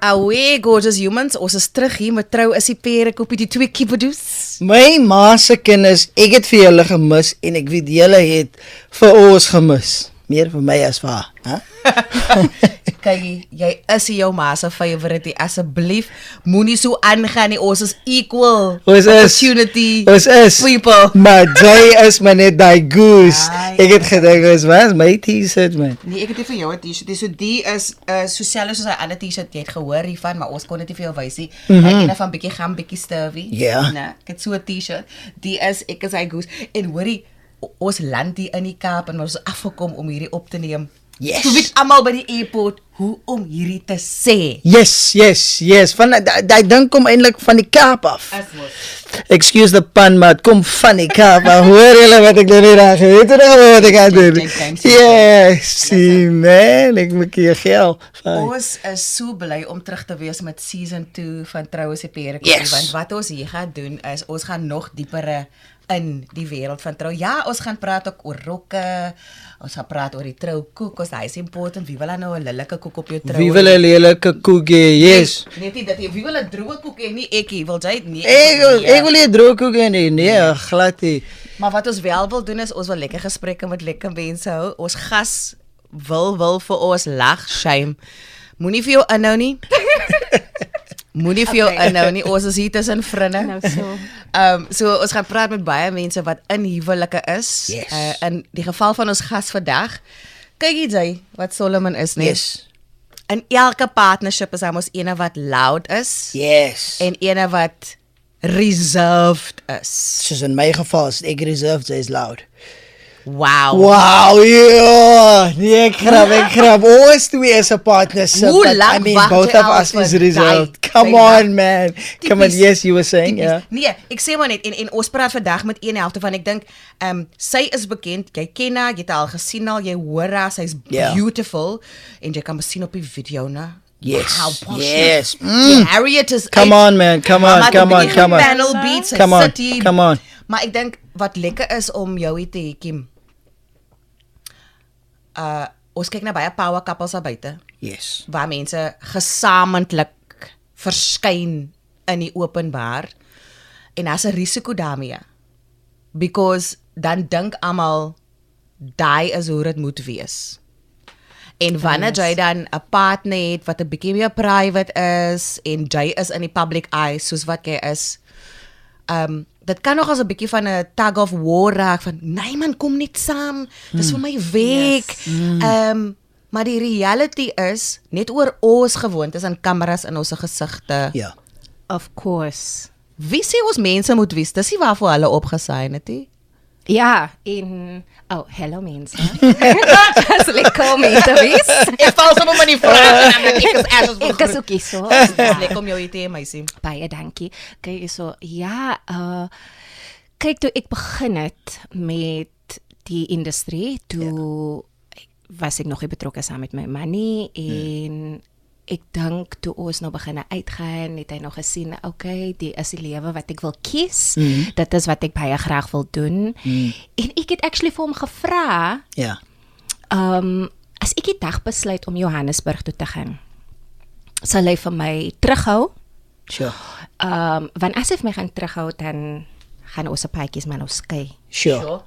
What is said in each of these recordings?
Away, gorgeous humans, ons is terug hier met Trou is die perekoppie, die twee kippedoes. My ma se kinders, ek het vir julle gemis en ek weet julle het vir ons gemis. Meer vir my as vir haar, hè? Kyk, jy is jou ma se favorite, asseblief, moenie so aangaan nie, ons is equal Ons is. opportunity Ons is. people. Maar jy is maar net die goose. Ai, Ek het gedink, ons was my t-shirt, man. Nee, ek het nie vir jou 'n t-shirt, so die is so selfs soos 'n ander t-shirt, jy het gehoor hiervan, maar ons kon dit nie vir jou wys nie. Ek ken van bietjie gaan, bietjie sturvy. Ja. Nee, ek het so 'n t-shirt. Die is ek is hy goose en hoorie ons land hier in die Kaap en ons is afgekom om hierdie op te neem. Yes. Jy weet almal by die airport hoe om hierdie te sê. Yes. Van die ding kom eintlik van die Kaap af. Asmos. Excuse the pun, maar het kom van die Kaap af. Hoor julle wat ek nou net aan geweet het wat ek aan doen? Yes, see man, ek maak hier geld. Ons is so bly om terug te wees met season 2 van Trou is die perekoppie, Yes. want wat ons hier gaan doen is ons gaan nog dieper in die wêreld van trou. Ja, ons gaan praat ook oor rokke. Ons gaan praat oor die troukoek. Ons is important. Wie wil dan nou 'n lelike koek op jou trou? Wie wil 'n lelike koekie? Yes. Net nie dat jy wie wil 'n droë koek en nie ekkie, wil jy nie. Ek wil nie 'n droë koekie nie. Nee, glad nie. Maar wat ons wel wil doen is ons wil lekker gesprekke met lekker mense hou. Ons gas wil vir ons lag, shame. Moenie vir jou inhou nie. Moenie vir jou inhou nie. Ons is hier tussen vriende. Nou so. So ons gaan praat met baie mense wat in huwelike is. Yes. In die geval van ons gas vandag, kyk jy wat Solomon is, nee. Yes. In elke partnership is daar mos ene wat loud is Yes. en ene wat reserved is. Soos in my geval, is ek reserved, sy is loud. Wow. Wow, yeah. Nee, ek grap. Ons twee is 'n partnership. Hoe but lang wag both jy of al us vir is reserved. die- Come die on, man. Come on, Typies. yes, you were saying, yeah. Nee, ek sê maar net en ons praat vandag met een helfte van ek dink sy is bekend, jy ken haar, jy het haar al gesien al, jy hoor haar, sy's Ja. beautiful en jy kan sien op die video, né? Yes, Wow, posh. yes. Die Harriet is Come on, man. Come on. Panel beats, sy Come on, sit hier. come on. Maar ek dink wat lekker is om jou hier te hê, Kim. Ons kyk na baie power couples daar buite Yes. waar mense gesamentlik verskyn in die openbaar en daar's 'n risiko daarmee. Because dan dink almal daai is hoe dit moet wees. En wanneer jy dan 'n partner het wat 'n bietjie meer private is en jy is in die public eye soos wat jy is, dit kan nog as 'n bietjie van 'n tug of war raak van nee man, kom net saam. Dis vir my week. Maar die reality is net oor ons gewoontes en kameras in ons gesigte. Ja. Of course. Wie sê ons mense moet wees? Dis nie waarvoor hulle opgesign het nie. Ja, hello mense. Dis lekker om te wees. Ek val sommer met die vraag en ek is ergens Ek is ook hier so. Dis lekker om jou hier te hê, meisie. Baie dankie. Kyk so, ja, kyk toe ek begin het met die industrie, toe was ek nog nie betrokke saam met my man nie en ek dink toe ons nou begin uitgaan, het hy nog gesien, okay, die is die lewe wat ek wil kies. Dit is wat ek baie graag wil doen. En ek het actually vir hom gevra, Ja. as ek die dag besluit om Johannesburg toe te gaan, sal hy vir my terughou. Sure. Want as hy vir my gaan terughou, dan gaan ons 'n paadjies maar nou skei. Sure.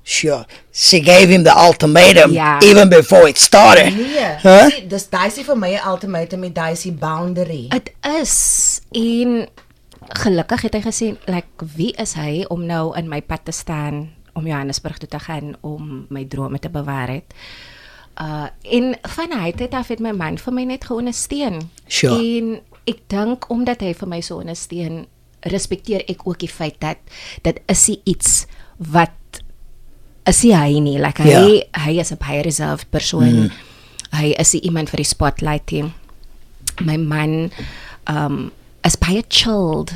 She gave him the ultimatum Ja. even before it started. Nee, Huh? dis daai is vir my 'n ultimatum en daai is die boundary. Dit is, en gelukkig het hy gesê, like, wie is hy om nou in my pad te staan, om Johannesburg toe te gaan, om my drome te bewaarheid. En vanuit dit af het my man vir my net geondersteun. Sure. En ek dink, omdat hy vir my so ondersteun, respekteer ek ook die feit dat dit is nie iets wat is nie hy nie, like hy is 'n baie reserved persoon. Hy is nie iemand vir die spotlight nie. My man is baie chilled.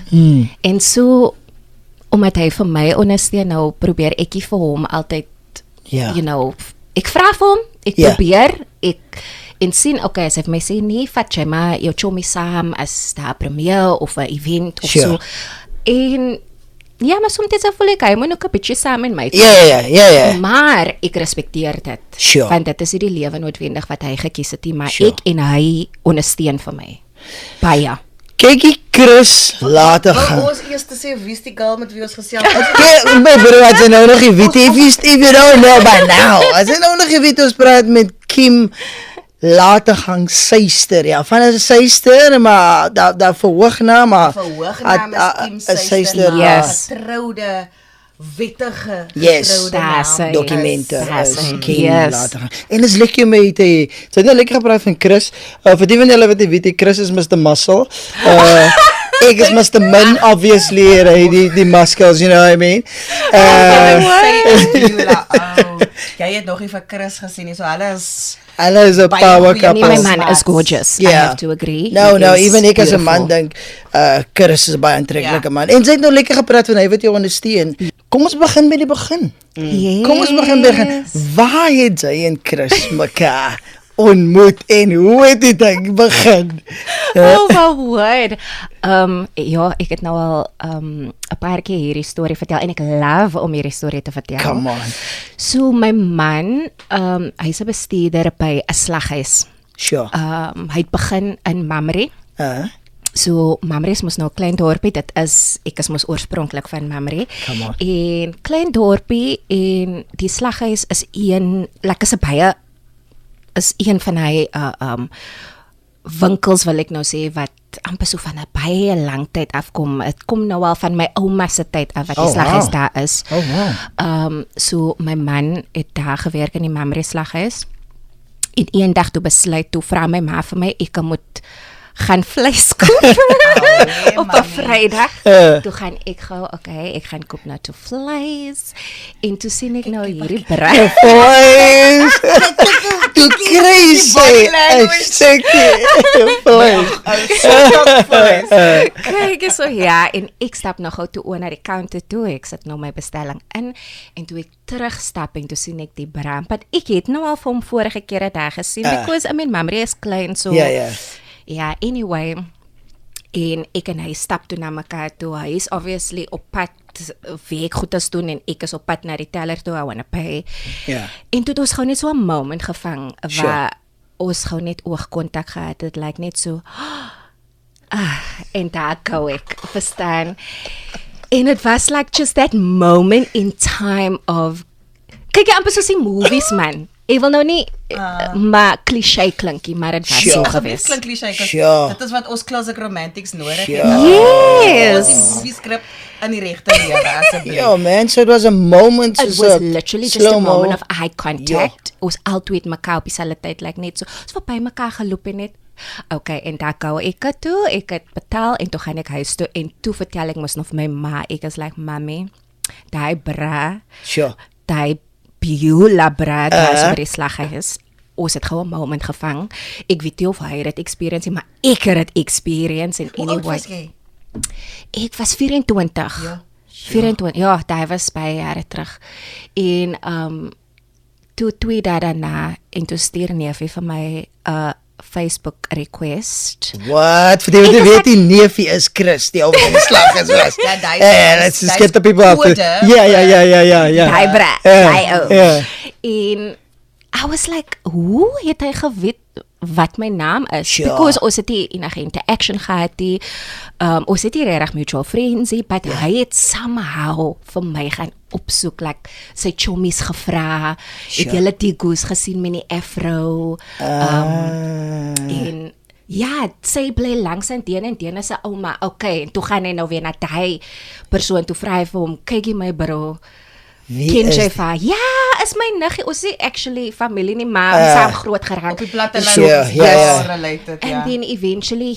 En so omdat hy vir my ondersteun, nou probeer ek vir hom altyd, Ja. you know, ek vra vir hom, ek probeer, en sien, okay, as hy vir my sê, nee, vat jy maar jou chommy saam as daar 'n premier of 'n event of so. En ja, maar soms voel ek, hy moet ook 'n bietjie saam met my. Ja. Maar ek respekteer dit. Sure. Want dit is nie die lewe noodwendig wat hy gekies het nie, maar Sure. ek en hy ondersteun vir my. Baie. Kykie Chris later gaan. Wil ons eers te sê wie's die girl met wie ons gesels? Okay, my broer, as jy nou nog nie weet, if you don't know by now, as jy nou nog nie weet, ons praat met Kim Latergang Suister, ja, van 'n suister, maar daar verhoognaam, maar Verhoognaam is Kim Suister, Yes. getroude, wettige Yes. getroude Daar sy naam. dokumente Yes, is yes. Kim Yes. Latergang. En is lekker om mee te hê. Sy het nou lekker gepraat van Chris. Vir die van julle wat nie weet, Chris is Mr. Muscle. Ek is Mr. Min, obviously, die muscles, you know what I mean? Jy het nog nie vir Chris gesien nie, so hulle is Hulle is 'n Baie power goeie couple. Nee, my man is gorgeous. I have to agree. No, He is even ek as 'n man beautiful. dink Chris is 'n baie aantreklike man. En sy het nou lekker gepraat van hy wat jou ondersteun. Kom ons begin met die begin. Yes. Kom ons begin. Waar het jy en Chris mekaar ontmoet en hoe het dit begin? Oh my word. Ja, ek het nou al 'n paar keer hierdie storie vertel en ek love om hierdie storie te vertel. Come on. So my man, hy's 'n bestuurder by 'n slaghuis. Sure. Hy het begin in Mamre. So Mamre is mos nou 'n klein dorpie, ek is mos oorspronklik van Mamre. Come on. En klein dorpie en die slaghuis is een van hy winkels wil ek nou sê wat amper so van 'n baie lang tyd afkom. Dit kom nou al van my ouma se tyd af wat die slaghuis wow. daar is. Oh wow. So my man het daar gewerk in die Mamre slaghuis. En eendag toe besluit toe vra my ma vir my ek moet gaan vleis koop op 'n Vrydag. Toe gaan ek gou, okay, ek gaan koop nou toe vleis. En toe sien ek nou hierdie braai. Boys. Toe kry sy 'n stukkie vleis. Kyk so ja, en ek stap nou gou toe oor na die counter toe. Ek sit nou my bestelling in en toe ek terugstap en toe sien ek die braai. Want ek het nou al vir hom vorige keer daar gesien because I mean Mamre is klein so. Ja. Ja, anyway, en ek en hy stap toe na mekaar toe. Hy is obviously op pad werk goed as doen en ek is op pad na die teller toe, I wanna pay. Ja. En toe het ons gou net so 'n moment gevang waar Sure. ons gou net oogkontak gehad. Dit lyk net so en daar gou ek, verstaan. En it was like just that moment in time of kyk jy amper soos die movies man. Ek wil nou nie maar cliché klinkie, maar dit was so gewees. Klink cliché, Sure. dit is wat ons classic romantics nodig Sure. het. Yes. Ons die movie script in die regte lewe asseblief. Yo man, so it was a moment. It soos was 'n literally just a slow-mo. moment of eye contact. Ons altyd met mekaar op dieselfde tyd like net so. Ons verby mekaar geloop en net. Okay, en daar gou ek toe, ek het betaal en toe gaan ek huis toe en toe vertel ek mos nog vir my ma, ek is like mommy, daai bra, Sure. daai Biola bra, daar so by die slaghuis. Ons het gou 'n moment gevang. Ek weet nie of hy dit experience, maar ek het dit experience en Hoe oud anyway. was jy? Ek was 24. Ja. 24. Ja, daai was baie jare terug. En toe 2 dae daarna en toe stuur neefie vir my 'n Facebook request. What? Vir die wat Ek jy is weet die neefie is Chris, die ou wat in die slag is was. Ja, daai let's just get the people out there. kode. Ja. Daai bra, Ja, daai ou. ja. En I was like, hoe het hy geweet wat my naam is? Sure. Because ons het nie enige interaction gehad nie. Ons het nie regtig mutual friends nie, but hy het somehow vir my gaan opsoek, like sy chommies gevra, het julle die goose gesien met die afro? En ja, sy bly langs en teen is sy ouma. Okay, en toe gaan hy nou weer na daai persoon toe vra hy vir hom, kykie my bro. Ken jy vir? Ja, is my niggie. Ons is actually familie nie, maar ons saam groot geraak. Op die platte lyn Sure, is ja. related, ja. And then eventually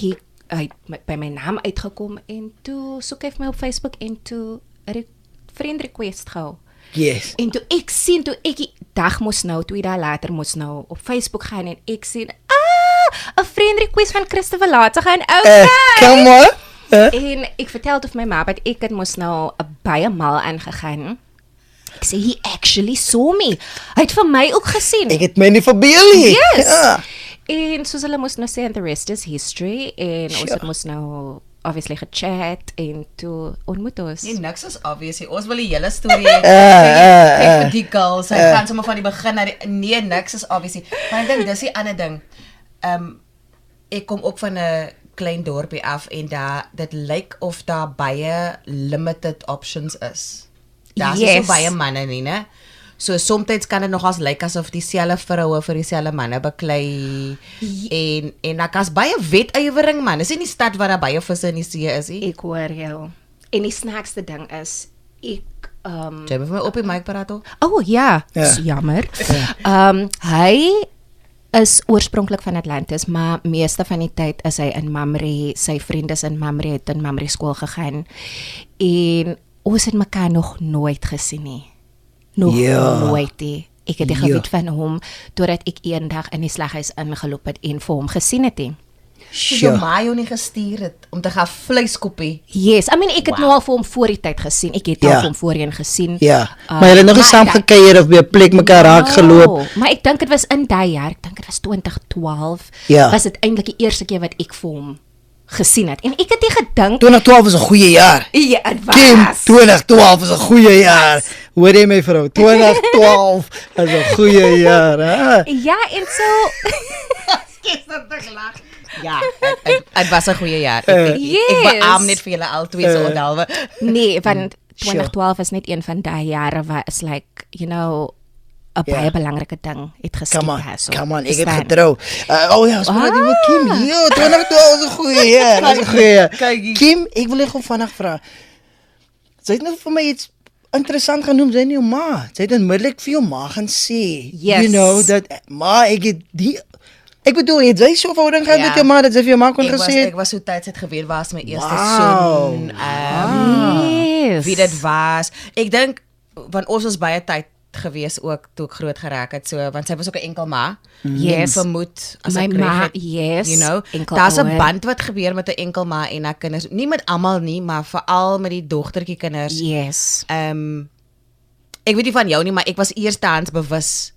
hy het by my naam uitgekom en toe soek hy vir my op Facebook en toe 'n friend request gehou. Yes. En toe ek sien, toe ek die dag moes nou, 2 dae later moes nou op Facebook gaan en ek sien, 'n friend request van Christopher Later gaan okay. Come on. En ek vertel dit vir my ma, want ek het mos nou 'n baie mal aangegaan. Ek sê, he actually saw me. Hy het vir my ook gesien. Ek het my nie verbeel nie. Yes. Ja. En soos hulle moes nou sê, and the rest is history. En ons Sure. het moes nou obviously gechat en toe ontmoet ons. Nee, niks is obvious nie. Ons wil die hele storie kyk vir die girls. Hy gaan sommer van die begin na die nee, niks is obvious nie. Maar ek dink dis die ander ding. Ek kom ook van 'n klein dorpie af en dit lyk of daar baie limited options is. Daar's nie Yes. so baie manne nie, né? So soms kan dit nogals lyk asof dieselfde vroue vir dieselfde manne beklei en daar is baie wetywering man. Dis nie die stad waar daar baie visse in die see is nie. Ek hoor jou. En die snaakste ding is ek Jy moet vir my op die mic praat hoor. oh ja, Ja. is jammer. Hy is oorspronklik van Atlantis, maar meeste van die tyd is hy in Mamre. Sy vriende is in Mamre, het in Mamre skool gegaan. En ons het mekaar nog nooit gesien nie. Nog Ja. nooit nie. Ek het die Ja. geweet van hom totdat ek eendag in die slaghuis ingeloop het en vir hom gesien het. So jou ma jou nie gestuur het om te gaan vleiskoppie. Yes, I mean ek het nou al vir hom voor die tyd gesien. Ek het al Ja. vir hom voorheen gesien. Ja, maar julle het nog nie saam gekuier of by 'n plek mekaar raak geloop. Maar ek dink dit was in daai jaar, ek dink dit was 2012. Ja. Was dit eintlik die eerste keer wat ek vir hom gesien het. En ek het nie gedink 2012 is 'n goeie jaar. ja, het Kim, was. 2012 is 'n goeie jaar. Hoor jy my vrou? 2012 is 'n goeie jaar, hè? Ja, en so Ja, dit was 'n goeie jaar. Ek Yes. beamoen net vir julle al twee so ondalwe. nee, want Sure. 2012 is net een van daai jare waar is like, you know, 'n Ja. baie belangrike ding het geskied Come on, daar so. come on, ek het Verstaan? getrou. Oh ja, ons praat hier met Kim. Ja, 2012 is 'n goeie jaar. Dis 'n goeie jaar. Kyk hier. Kim, ek wil net gou vinnig vra. Sy het nou vir my iets interessant genoem, sy nie jou ma. Sy het onmiddellik vir jou ma gaan sê. Yes. You know that ma, ek bedoel, het jy so 'n verhouding gehad Ja. met jou ma dat sy vir jou ma kon gesê Ek het? was so tyds geweet was my eerste Wow. seun. Yes. Wie dit was. Ek dink want ons was baie tyd gewees ook toe ek groot geraak het so want sy was ook 'n enkel ma. Yes. En vermoed as My ek ma, reg het, yes, you know, enkel daar's 'n ouer. band wat gebeur met 'n enkel ma en haar kinders. Nie met almal nie, maar veral met die dogtertjie kinders. Yes. Ek weet nie van jou nie, maar ek was eerstehands bewus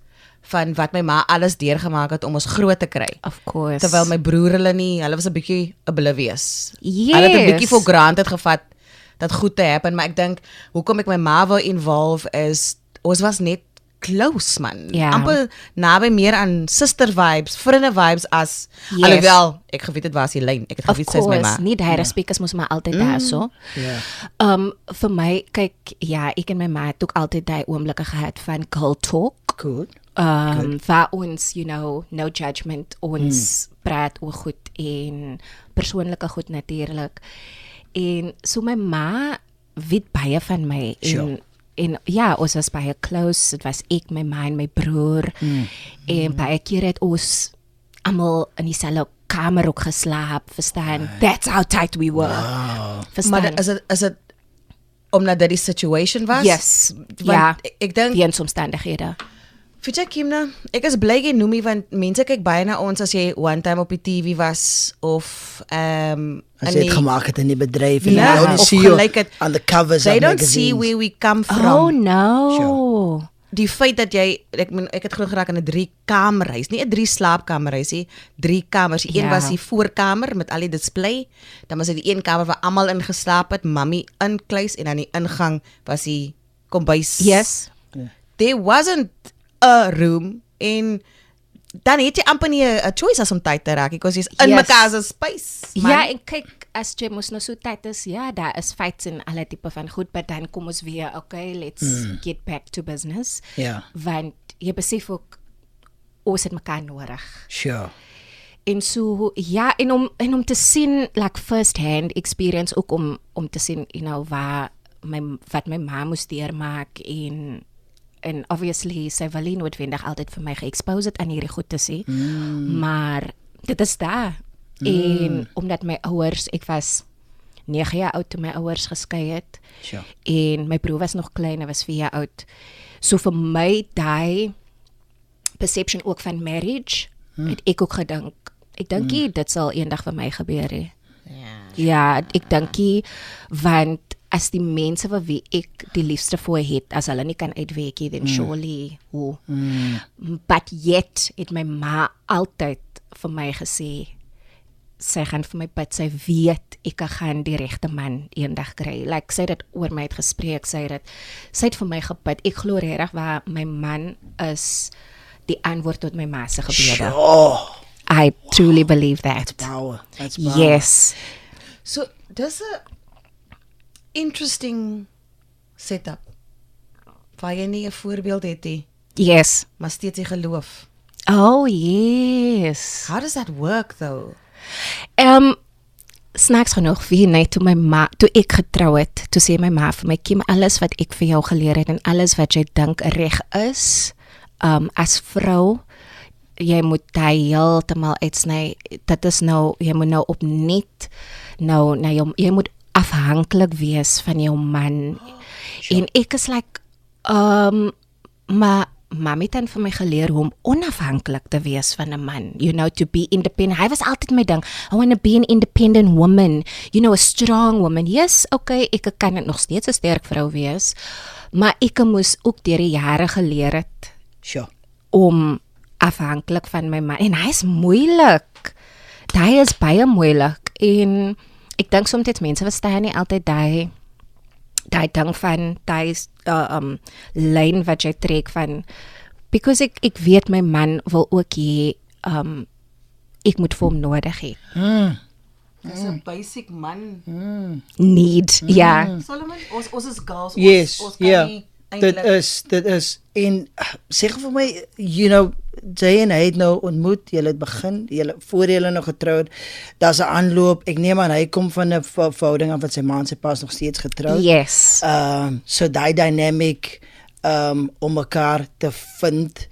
van wat my ma alles deurgemaak het om ons groot te kry. Of course. Terwyl my broer hulle was 'n bietjie oblivious. Yes. Hulle het 'n bietjie for granted gevat dat goed te happen, maar ek dink hoekom ek my ma wou involve is ons was net close man. Ja. Amper naby meer aan sister vibes, vriende vibes as Yes. alhoewel ek geweet dit was die lyn. Ek het Of geweet sy is my ma. course, nie daai respek moes maar altyd daar so. Ja. Vir my, kyk, ja, ek en my ma het ook altyd daai oomblikke gehad van girl talk. Goed. Waar ons, you know, no judgment, ons praat oor goed en persoonlike goed natuurlik. En so my ma weet baie van my Sure. en ja, ons was baie close. Dit was ek, my ma en my broer. En baie keer het ons almal in dieselfde kamer ook geslaap, verstaan? That's how tight we were. Verstaan? Maar is dit omdat dit die situation was? Yes. Want Ja. ek dink weens omstandighede. Weet jy Kimna, ek is bly jy noem nie want mense kyk baie na ons as jy one time op die TV was of As jy het gemaak het in die bedryf en Ja, jy only of see you gelyk het. on the covers They of don't magazines. see where we come from. Oh no. Die feit dat jy ek het groot geraak in 'n 3-kamerhuis, nie 'n 3 slaapkamerhuis nie, 3 kamers. Die een Ja. was die voorkamer met al die display, dan was dit die een kamer waar almal in geslaap het, mammy inkluis en aan die ingang was die kombuis. Yes. There wasn't a room en dan het jy amper nie 'n choice as om tyd te raak because jy's in Yes. mekaar se space. man. Ja, en kyk, as jy mos nou so tyd is, ja, daar is fights en alle tipe van goed, maar dan kom ons weer, okay, let's get back to business. Ja. Want jy besef ook, ons het mekaar nodig. Sure. En so, ja, en om te sien, like first hand experience, ook om te sien, you know, wat my ma moes deurmaak en obviously, sy wil nie noodwendig altyd vir my ge-expose het aan hierdie goed te sê, maar dit is daar. En omdat my ouers, ek was 9 jaar oud toe my ouers geskei het, Sure. en my broer was nog klein, hy was 4 jaar oud. So vir my, die perception ook van marriage, het ek ook gedink, ek dink nie, dit sal eendag vir my gebeur hê. Ja, ek dink nie, want as die mense vir wie ek die liefste voor het, as hulle nie kan uitwerk nie, then surely hoe. But yet het my ma altyd vir my gesê, sy gaan vir my bid, sy weet ek gaan die regte man eendag kry. Like, sy het dit oor my het gespreek, sy het vir my gebid. Ek glo regtig waar my man is die antwoord tot my ma se gebede. Oh, I truly believe that. Power. That's power. Yes. So dis 'n interesting setup. Waar jy nie 'n voorbeeld het nie, Yes. maar steeds jy geloof. Oh, yes. How does that work though? Snaaks genoeg, wie net toe ek getrou het, toe sê my ma vir my, Kim, alles wat ek vir jou geleer het en alles wat jy dink reg is, as vrou, jy moet dit heeltemal uitsny. Dit is nou, jy moet nou opnuut, jy moet afhanklik wees van jou man. En ek is like, maar Mami het dan vir my geleer hoe om onafhanklik te wees van 'n man, you know, to be independent. Hy was altyd my ding, I want to be an independent woman, you know, a strong woman. Yes, okay, ek kan dit nog steeds 'n sterk vrou wees, maar ek moes ook deur die jare geleer het Sure. om afhanklik van my man. En hy is moeilik. Hy is baie moeilik. En ek dink soms mense verstaan nie altyd daai ding van daai lyn wat jy trek van, because ek weet my man wil ook hê ek moet vir hom nodig hê. Dis 'n basic man. Need, ja. Solomon, ons is girls. Yes, ons kan yeah. nie Dit eintlik- is. En sê vir my, you know, jy en hy het nou ontmoet, julle het begin, voor julle nog getroud, daar's 'n aanloop, ek neem aan, hy kom van 'n verhouding af wat sy ma en sy pa is nog steeds getroud. Yes. So die dynamic, om mekaar te vind,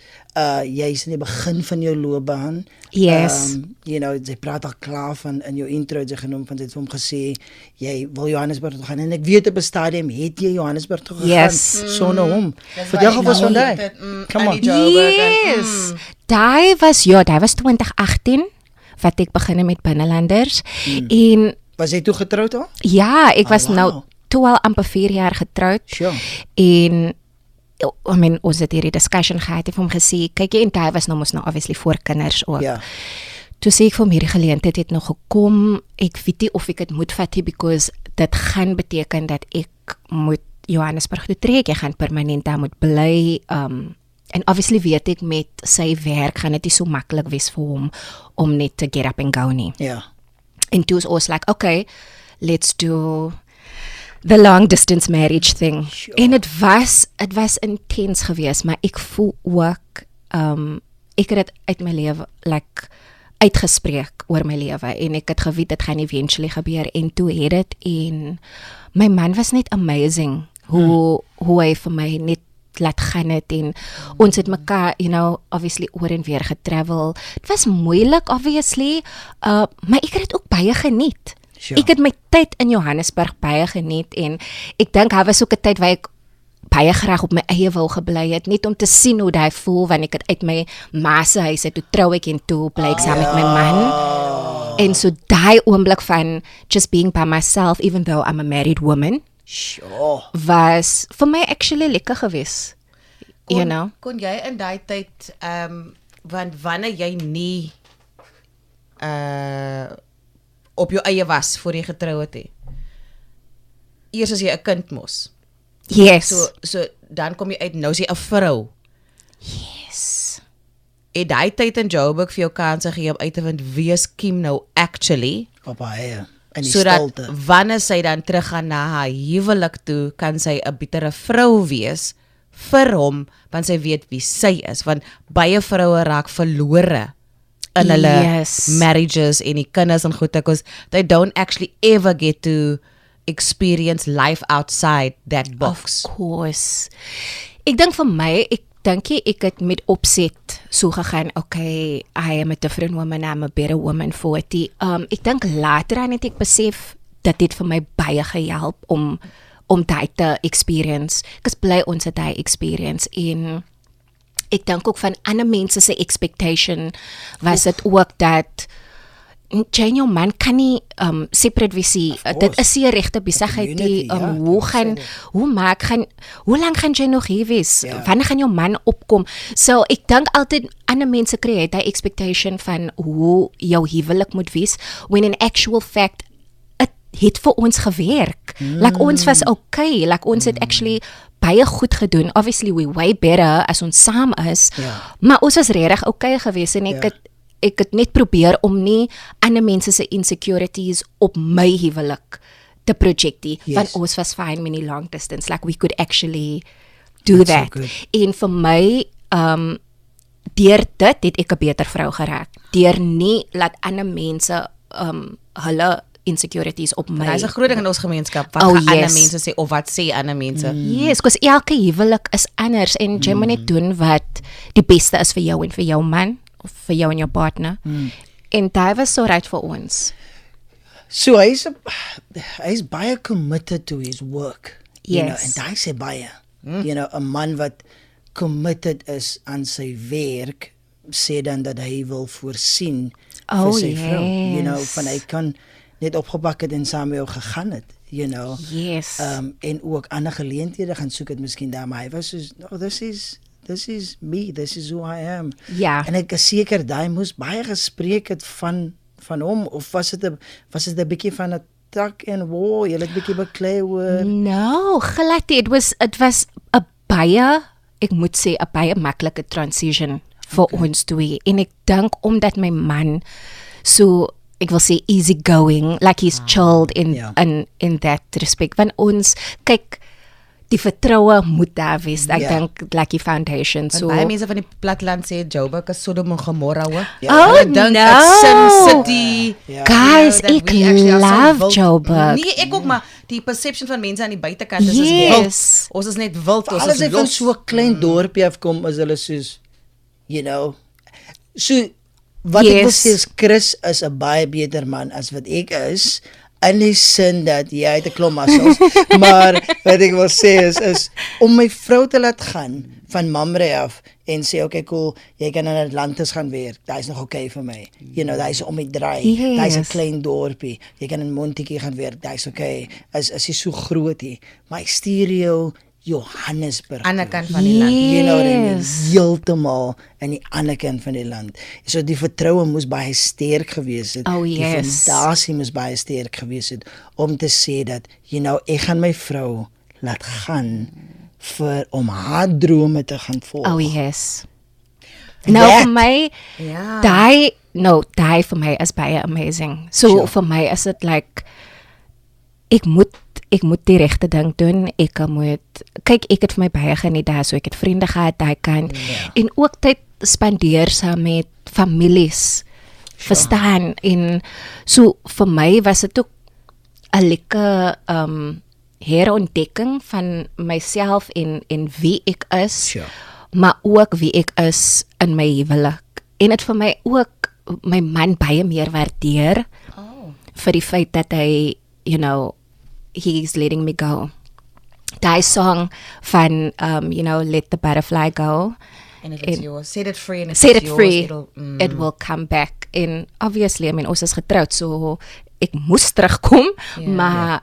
jy's in die begin van jou loopbaan. Yes. You know, jy praat al klaar van, in jou intro het jy genoem, van jy het vir hom gesê, jy wil Johannesburg toe gaan, en ek weet op 'n stadium het jy Johannesburg toe gegaan, Yes. sonder hom. Dis Vertel waar gou ons ek van nou daai. dit, Come on. Annie Joburg en, Yes. Daai was 2018 wat ek begin met binnelanders. En Was jy toe getroud al? ja, ek was wow. nou toe al amper 4 jaar getroud. Sure. En I mean, ons het hierdie discussion gehad, ek het vir hom gesê, kyk jy, en hy was nou mos nou obviously voor kinders ook. Ja. Toe sê ek vir hom, hierdie geleentheid het nog gekom, ek weet nie of ek het moet vat nie, because dit gaan beteken dat ek moet Johannesburg toe trek, ek gaan permanent daar moet bly, en obviously weet ek met sy werk gaan dit nie so maklik wees vir hom om net te get up and go nie. Ja. En toe is ons like, okay, let's do the long distance marriage thing. Sure. En het was intens geweest, maar ek voel ook, ek het dit uit my lewe, like, uitgespreek oor my lewe, en ek het geweet dit gaan eventually gebeur, en toe het dit, en my man was net amazing, hoe hy vir my net laat gaan het, en ons het mekaar, you know, obviously oor en weer getravel. Het was moeilik, obviously, maar ek het dit ook baie geniet. Sure. Ek het my tyd in Johannesburg baie geniet, en ek dink hy was ook 'n tyd waar ek baie graag op my eie wil gebly het, net om te sien hoe hy voel wanneer ek het uit my ma se huis uit, toe trou ek en toe bly ek saam met my man. En so daai oomblik van just being by myself, even though I'm a married woman, Sure. was vir my actually lekker geweest. You know? Kon jy in daai tyd, want wanneer jy nie op jou eie was voor jy getrou het nie. Eers as jy 'n kind mos. Yes. So dan kom jy uit, nou is jy 'n vrou. Yes. Het daai tyd in Joburg vir jou kanse gegee om uit te vind wie is Kim nou actually, Op haar eie, in die sodat stilte. wanneer sy dan teruggaan na haar huwelik toe, kan sy 'n betere vrou wees vir hom, want sy weet wie sy is, want baie vroue raak verlore in hulle Yes. marriages en die kinders en goed, because they don't actually ever get to experience life outside that box. Of course. Ek dink vir my, ek het met opset so gegaan, okay, I am a different woman, I'm a better woman for it. Ek dink later aan het ek besef, dat dit vir my baie gehelp om daai te experience. Ek is bly ons het daai experience, en ek dink ook van ander mense se expectation was dit ook dat Jane, jou man kan nie separate wees nie. Dit is nie 'n regte besigheid nie. Hoe lank gaan jy nog hier wees? Ja. Wanneer gaan jou man opkom? So ek dink altyd ander mense create daai expectation van hoe jou huwelik moet wees, when in actual fact het vir ons gewerk. Like ons was okay, like ons het actually baie goed gedoen. Obviously we way better as ons saam is. Ja. Maar ons was regtig okay geweest, en ek ek het net probeer om nie ander mense se insecurities op my huwelik te project nie, Yes. want ons was fine met die long distance, like we could actually do That's so that. good. En vir my, deur dit het ek 'n beter vrou geraak. Deur nie laat ander mense hulle insecurities op my. Dit is 'n groot ding in ons gemeenskap wat Oh, gaan ander yes. mense sê of wat sê ander mense. Yes, because elke huwelik is anders en jy moet net doen wat die beste is vir jou en vir jou man of vir jou en jou partner. En dit was so right vir ons. So hy's baie committed to his work. You know, Yes. en hy sê baie. You know, 'n man wat committed is aan sy werk sê dan dat hy wil voorsien Oh, vir sy vrou. You know, yes. van hy kan net opgepak het en saam met jou gegaan het, you know. Yes. En ook ander geleenthede gaan soek het miskien daar, maar hy was soos, oh, this is me, this is who I am. Ja. En ek is seker daai moes baie gespreek het van hom, of was dit 'n bietjie van 'n tak en wow, jy het bietjie beklei oor. No, glad nie. It was 'n baie, ek moet sê 'n baie maklike transition vir ons twee. En ek dink omdat my man so, ek wil sê easy going, like he's chilled Ja. in that respect. Want ons kyk, die vertroue moet daar wees. Ek Ja. dink like die foundation. Want So baie mense van die platteland sê Joburg is Sodom en Gomorra hoor. Oh, Hulle dink no. it's Sin City. Ja. guys, that ek we actually are so love wild. Joburg. Nee, ek ook, maar die perception van mense aan die buitekant is Yes. wild. Ons is net wild, ons Alles is hy van los. so 'n klein dorpie afkom is hulle soos, you know. So wat ek wil Yes. sê is Chris is 'n baie beter man as wat ek is. In die sin dat jy het 'n klomp muscles, maar wat ek wil sê is om my vrou te laat gaan van Mamre af en sê okay cool, jy kan in Atlantis gaan werk. Dit is nog okay vir my. You know, dit is om die draai. Dit is 'n Yes. klein dorpie. Jy kan in Montetjie gaan werk. Dit is okay. Is jy so groot hier. Maar ek stuur jou Johannesburg. Ander toe. kant van die land. You know what I mean? Yes. Heeltemal aan die ander kant van die land. So die vertroue moes baie sterk gewees het. Oh, Die yes. fondasie moes baie sterk gewees het om te sê dat, you know, ek gaan my vrou laat gaan om haar drome te gaan volg. Oh yes. En Nou dat- vir my, Ja. daai vir my is baie amazing. So Sure. vir my is dit like ek moet die regte ding doen. Ek het vir my baie geniet daar, so ek het vriende gehad daai kant en ook tyd spandeer saam met families. Verstaan? En so vir my was dit ook 'n lekker herontdekking van myself en wie ek is. Sure. Maar ook wie ek is in my huwelik. En dit vir my ook my man baie meer waardeer vir die feit dat hy, you know, he's letting me go. Die song van you know, Let the Butterfly Go. And if it's yours, set it free and if Set it's it yours, free, it'll, it will come back. En obviously, I mean, ons is getroud, so ek moes terugkom, maar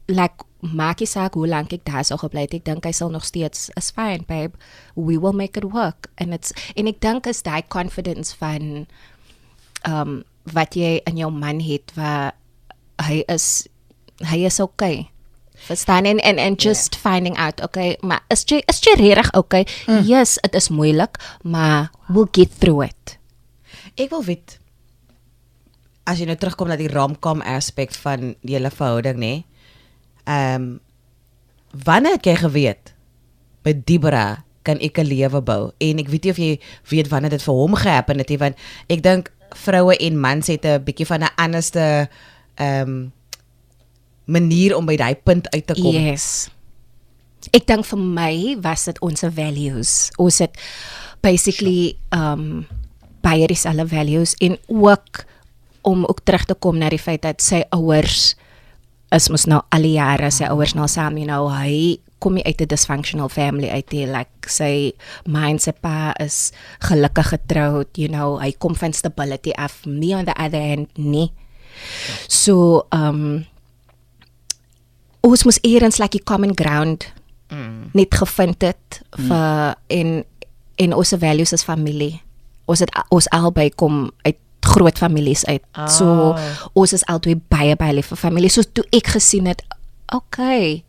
like maak nie saak hoe lank ek daar sou gebly het, ek dink hy sal nog steeds is fine, babe. We will make it work. En ek dink is daai confidence van wat jy in jou man het waar hy is okay. Verstaan en just finding out, okay, maar is jy regtig okay? Yes, dit is moeilik, maar we'll get through it. Ek wil weet, as jy nou terugkom na die rom-com aspek van die hele verhouding, nê? Wanneer het jy geweet by Deborah kan ek 'n lewe bou? En ek weet nie of jy weet wanneer dit vir hom gehappen het nie, want ek dink vroue en mans het 'n bietjie van 'n anderste manier om by daai punt uit te kom. Yes. Ek dink vir my was dit ons values. Ons het basically baie dieselfde values en ook om ook terug te kom na die feit dat sy ouers is mos nou al die jare sy ouers nou saam, you know, hy kom nie uit 'n dysfunctional family uit nie, like sy sy pa is gelukkig getroud, you know, hy kom van stability af, me on the other hand nie. So ons moes eers like die common ground net gevind het vir en ons values as familie. Ons albei kom uit groot families uit. So ons is albei baie lief vir familie. So toe ek gesien het, okay,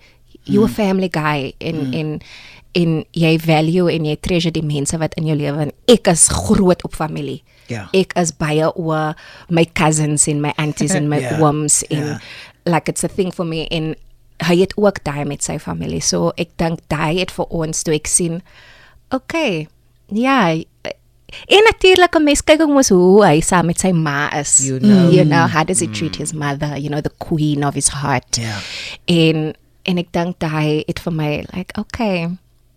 you a family guy en jy value en jy treasure die mense wat in jou lewe en ek is groot op familie. Ja. Ek is baie oor my cousins en my aunties en my Ja, ooms en ja. like it's a thing for me en hy het ook daai met sy familie. So ek dink daai het vir ons toe ek sien okay, ja, en natuurlik 'n mens kyk ook mos hoe hy saam met sy ma is. You know. How does he treat his mother, the queen of his heart. Ja. En ek dink hy het vir my like okay.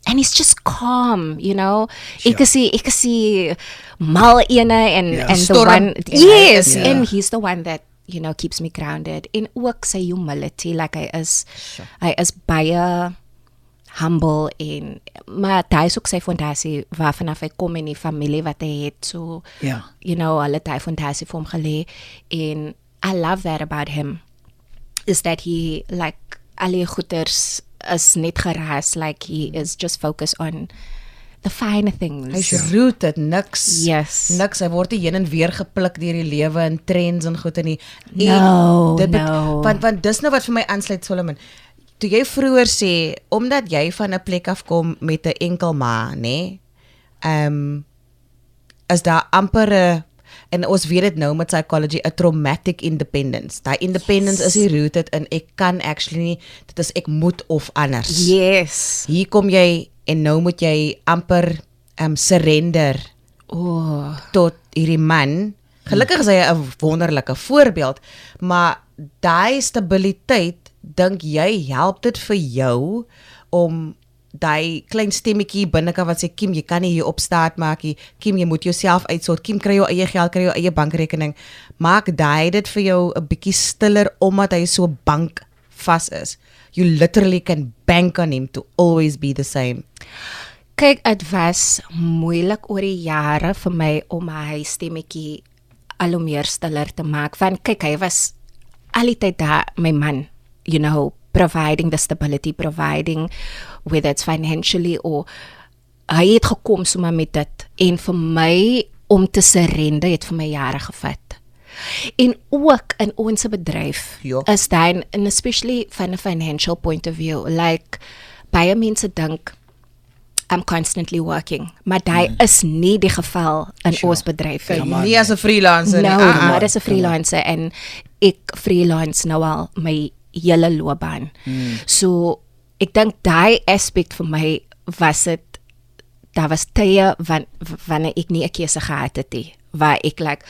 And he's just calm, Ek is die mal ene and the Storm. one En yes, hy is, and he's the one that keeps me grounded. En ook sy humility, like hy is baie humble en maar daai is ook sy fondasie waarvan hy kom en die familie wat hy het. So Ja. hulle het daai fondasie vir hom gelê en I love that about him is that he like al die goeders is net geras, like he is just focused on the fine things. Hy's rooted, niks. Yes. Niks, hy word nie heen en weer gepluk deur die lewe en trends en goed en nie. No, En no. Want dis nou wat vir my aansluit, Solomon. Toe jy vroeër sê omdat jy van 'n plek af kom met 'n enkel ma, nê? Is daar amper 'n en ons weet dit nou met psychology 'n traumatic independence. Daai independence is die rooted in ek kan actually nie, dit is ek moet of anders. Yes. Hier kom jy en nou moet jy amper surrender Oh, tot hierdie man. Gelukkig is hy 'n wonderlike voorbeeld, maar daai stabiliteit, dink jy help dit vir jou om daai klein stemmetjie binnekant wat sê Kim, jy kan nie hier op staat maak nie. Kim, jy moet jouself uitsort. Kim, kry jou eie geld, kry jou eie bankrekening. Maak daai dit vir jou 'n bietjie stiller omdat hy so bankvas is. You literally can bank on him to always be the same. kyk, dit was moeilik oor die jare vir my om hy stemmetjie al hoe meer stiller te maak. Want kyk, hy was al die tyd daar, my man, providing the stability, providing whether it's financially or hy het gekom sommer met dit. En vir my om te surrender het vir my jare gevat. En ook in ons bedryf Ja. is dan, and especially van 'n financial point of view, like baie mense dink I'm constantly working, maar daai is nie die geval in ons bedryf nie. Come on, Nie as 'n freelancer nie. No, Ah, maar as 'n freelancer en ek freelance nou al my hele loopbaan. So ek dink daai aspek vir my was dit, daar was tye wanneer ek nie 'n keuse gehad het nie, waar ek like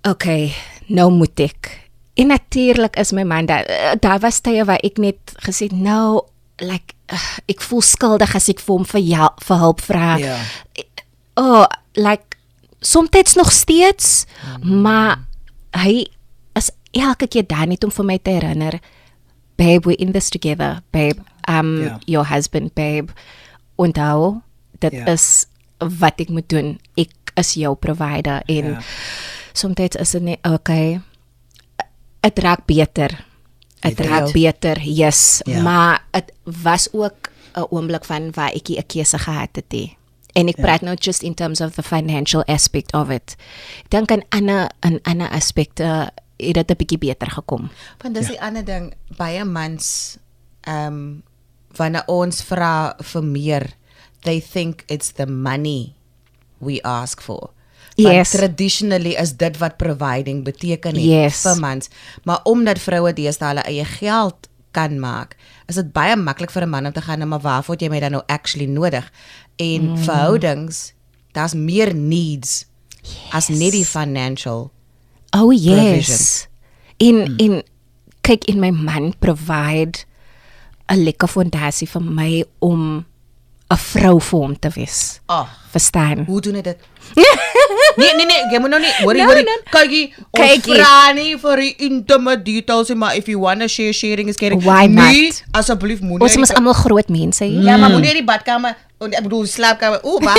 okay, nou moet ek. En natuurlik is my man daar was tye waar ek net gesê nou like ek voel skuldig as ek vir hom vir hulp vra. Ja. Oh, like soms nog steeds, maar hy is elke keer daar net om vir my te herinner, babe, we're in this together, babe, Ja. your husband, babe, onthou, dit Ja. is wat ek moet doen, ek is jou provider, en Ja. soms is dit net, okay, het raak beter, het Beter raak jou. beter, yes, Ja. maar het was ook 'n oomblik van waar ek 'n keuse gehad het nie. En ek praat nou just in terms of the financial aspect of it. Ek dink in ander aspekte het dit 'n bietjie beter gekom. Want dis die ander ding, baie mans wanneer ons vra vir meer, they think it's the money we ask for. Want Yes. traditionally is dit wat providing beteken het Yes. vir mans. Maar omdat vroue deesdae hulle eie geld kan maak, is dit baie maklik vir 'n man om te gaan, maar waarvoor het jy my dan nou actually nodig? En verhoudings, daar's meer needs as net die financial. Oh Provision. yes. In kyk, in my man provide 'n lekker fondasie vir my om 'n vrou vir hom te wees. Oh, Verstaan? hoe doen hy dit? Nee, jy moet nou nie worry. No. Kykie, ons Kykie. vra nie vir die intimate details nie, maar if you wanna share, sharing is caring. Why Nee, not? asseblief moenie. Ons is almal groot mense hier. Ja, maar moenie in die badkamer, ek bedoel slaapkamer. Wag.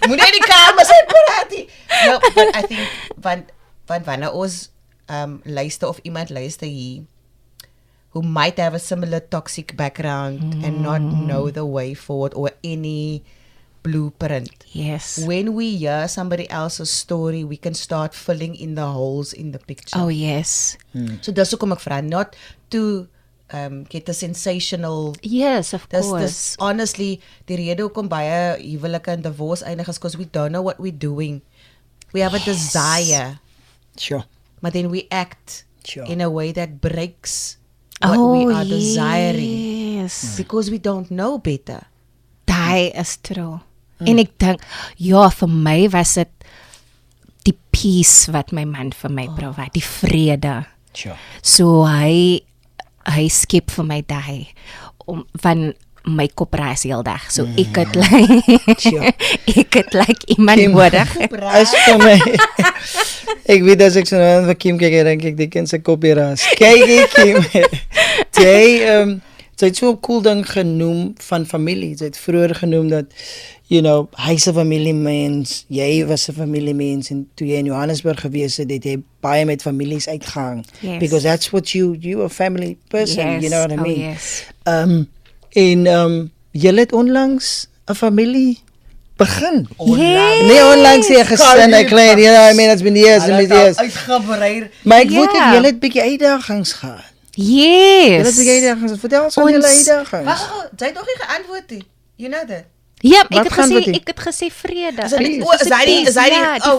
Moenie in die kamer sit praat nie. No, but I think want wanneer ons luister of iemand luister hier who might have a similar toxic background and not know the way forward or any blueprint. Yes. When we hear somebody else's story, we can start filling in the holes in the picture. Oh yes. So dis hoekom ek vra, not to get a sensational. Yes, of Dis course. honestly die rede hoekom baie huwelike en divorce eindig is because we don't know what we're doing. We have a desire, Sure. but then we act Sure. in a way that breaks what we are desiring yes. because we don't know better. Daai is true. En ek dink, ja, vir my was dit die peace wat my man vir my provide, die vrede. Sure. So hy skep vir my daai om van my kop raas heeldag. So ek het Sure. ek het iemand nodig. As vir my ek weet as ek so nou vir Kim kyk, dink ek die kind se kop hier raas. Kyk Kim. Sy het so 'n cool ding genoem van familie. Sy het vroeër genoem dat hy's 'n familiemens, jy was 'n familiemens en toe jy in Johannesburg gewees het, het jy baie met families uitgehang. Yes. Because that's what you a family person, Yes. you know what I mean? Yes. Jy het onlangs 'n familie begin. Yes. Nee, onlangs jy gesin, ek klein, I mean it's been years and years. Uitgebreid. Maar ek weet Ja. jy het bietjie uitdagings gehad. Yes. Jy het bietjie uitdagings. Vertel ons van julle uitdagings. Wag, jy het nog nie geantwoord nie. You know that. Ja, Wat gaan met die- ek het gesê vrede. Is hy die die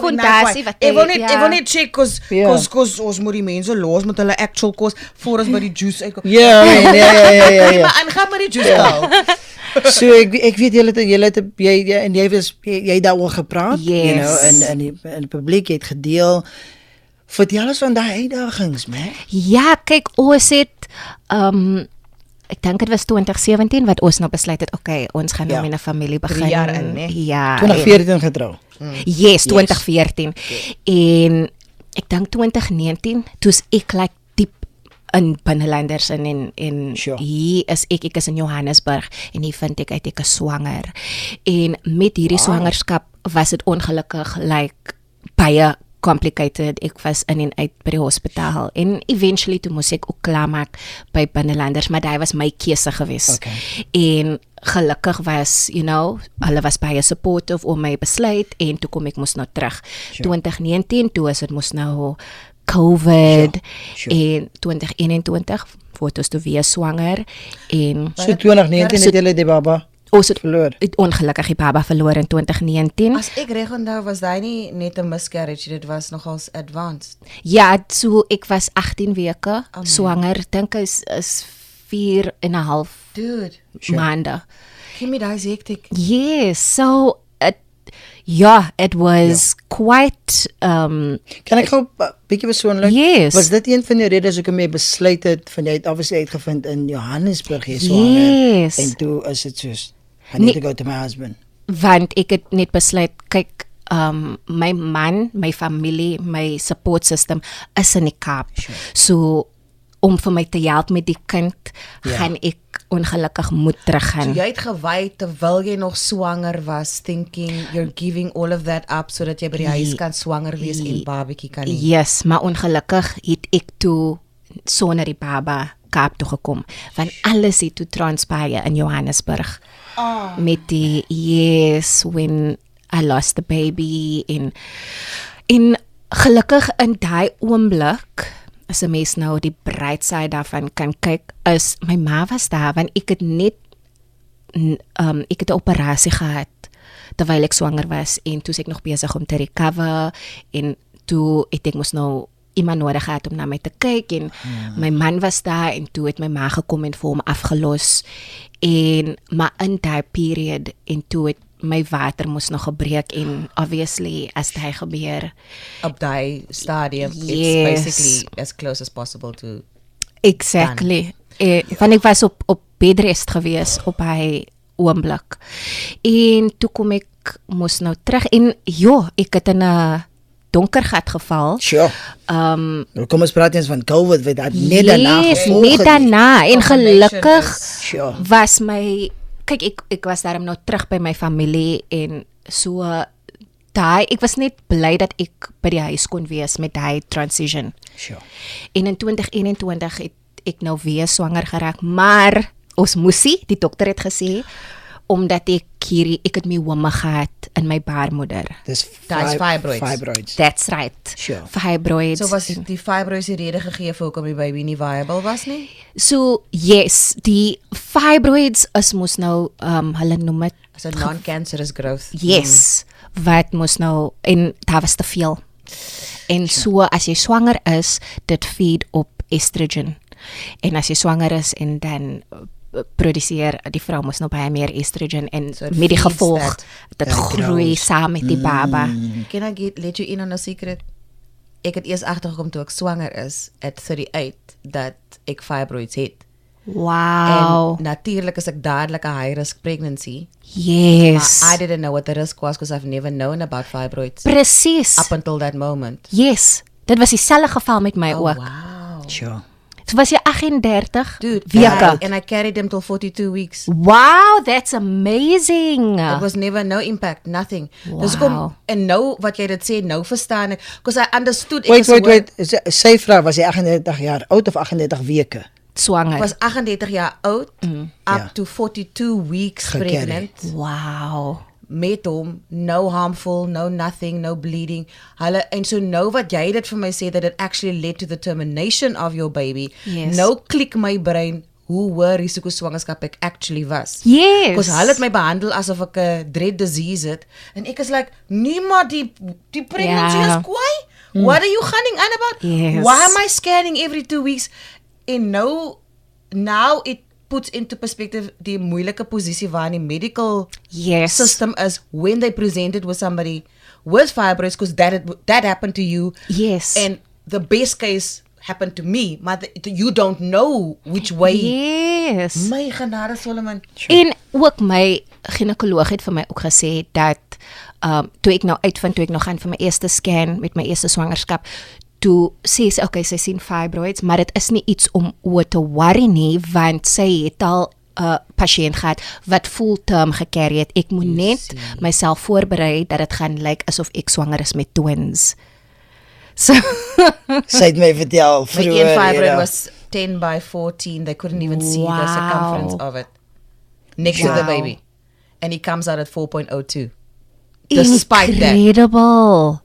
fondasie wat ek wil net check cause Ja. ons moet die mense los met hulle actual kos voor ons by die juice uitkom. Ja. Nee, maar aangaan met die juice gou. So ek weet jy het daaroor gepraat, Yes. in die publiek, jy het gedeel. Vertel ons van daai uitdagings, man. Ja, kyk, ons het ek dink dit was 2017 wat ons nou besluit het, okay, ons gaan nou Ja. met 'n familie 3 begin. jaar in, né? Ja. 2014 getrou. Yes, 2014. En ek dink 2019 toe's ek diep in binnelanders en Sure. hier is ek is in Johannesburg en hier vind ek uit ek is swanger. En met hierdie swangerskap was dit ongelukkig baie complicated. Ek was in en uit by die hospitaal en eventually toe moes ek ook klaarmaak by binnelanders, maar daai was my keuse geweest. Okay. En gelukkig was, hulle was baie supportive om my besluit en toe kom ek moes nou terug. 2019 toe is dit moes nou COVID Sure. en 2021 fotos toe weer swanger en So 2019 het jy die baba ons het verloor. ongelukkig die baba verloor in 2019. As ek reg onthou was daai nie net 'n miscarriage, dit was nogals advanced. Ja, so ek was 18 weke swanger. Dink is 4 en 'n half Dude, maande. give me daai hectic. Yes, so it was quite Kan ek gou 'n bietjie persoonlik? Yes. Was dit een van die redes hoekom jy besluit het van jy het obviously uitgevind in Johannesburg jy swanger Yes. en toe is dit soos I need to go to my husband. want ek het net besluit, kyk, my man, my familie, my support system is in die Kaap. So om vir my te help met die kind, gaan ek ongelukkig moet So teruggaan. jy het gewy terwyl jy nog swanger was, thinking you're giving all of that up sodat jy by die huis kan swanger wees en babatjie kan hê. Yes, maar ongelukkig het ek toe sonder die baba Kaap toe gekom, want alles het toe transpire in Johannesburg. Met die when I lost the baby en gelukkig in daai oomblik as 'n mens nou die bright side daarvan kan kyk, is my ma was daar want ek het net ek het 'n operasie gehad terwyl ek swanger was en toe ek nog besig om te recover en toe ek moes nou iemand nodig gehad om na my te kyk en my man was daar en toe het my ma gekom en vir hom afgelos en maar in daai period en toe het my water moes nog gebreek en obviously as dit gebeur Op daai stadium, it's Yes. basically as close as possible to exactly want ek was op bedrest gewees op hy oomblik en toe kom ek moes nou terug en ek het in 'n donker gat geval. Sure. Nou kom ons praat eens van COVID wat net daarna gevolg net het. daarna en Combination gelukkig is- Sure. was my kyk ek was daarom nou terug by my familie en so daai ek was net bly dat ek by die huis kon wees met daai transition. Sure. En in 2021 het ek nou weer swanger geraak, maar ons moesie, die dokter het gesê omdat ek het myome gehad in my baarmoeder. Dis Daai's fibroids. Fibroids. That's right. Sure. Fibroids. So was die fibroids die rede gegee vir hoekom die baby nie viable was nie? So yes, die fibroids is mos nou hulle noem dit As 'n non-cancerous growth. yes, wat moes nou en daar was te veel. En so as jy swanger is, dit feed op estrogen. En as jy swanger is en dan produseer die vrou mos nou baie meer estrogen en So it met die feeds gevolg dit groei saam met die baba. Can I let you in on a secret? Ek het eers agtergekom toe ek swanger is at 38 dat ek fibroids het. Wow. En natuurlik is ek dadelik 'n high risk pregnancy. Yes. I didn't know what the risk was because I've never known about fibroids Presies. up until that moment. Yes. Dit was dieselfde geval met my ook. Wow. Sure. So was jy 38 Dude, weke. and I carried him till 42 weeks. Wow, that's amazing. It was never no impact, nothing. Wow. Dus kom en nou wat jy dit sê, nou verstaan ek because I understood Wait. Sy vrou was hy 38 jaar oud of 38 weke? Swanger. Ek was 38 jaar oud Ja. up to 42 weeks Gecarry. pregnant. Wow. Met hom, no harmful, no nothing, no bleeding. Hulle en so nou wat jy dit vir my sê that it actually led to the termination of your baby. Yes. Nou klik my brein hoe hoë risiko swangerskap ek actually was. Yes. Because hulle het my behandel asof ek 'n dread disease het en ek is like, nee maar die pregnancy Ja. is kwai. What are you gunning on about? Yes. Why am I scanning every 2 weeks? En now it puts into perspective die moeilike posisie waarin die medical Yes. system is when they presented with somebody with fibroids because that happened to you Yes. and the best case happened to me maar you don't know which way. Yes. My genade Solomon. En ook my ginekoloog het vir my ook gesê dat toe ek nou uitvind, toe ek nou gaan vir my eerste scan met my eerste swangerskap, toe sê sy, okay, sy sien fibroids, maar dit is nie iets om oor te worry nie, want sy het al 'n pasiënt gehad wat full term gecarry het. Ek moet net myself voorberei dat dit gaan lyk asof ek swanger is met twins. So Sy het my vertel My vroeër. een fibroid you know. was 10 by 14. They couldn't even see the Wow. circumference of it next to the Wow. baby. And he comes out at 4.02. Despite that. incredible.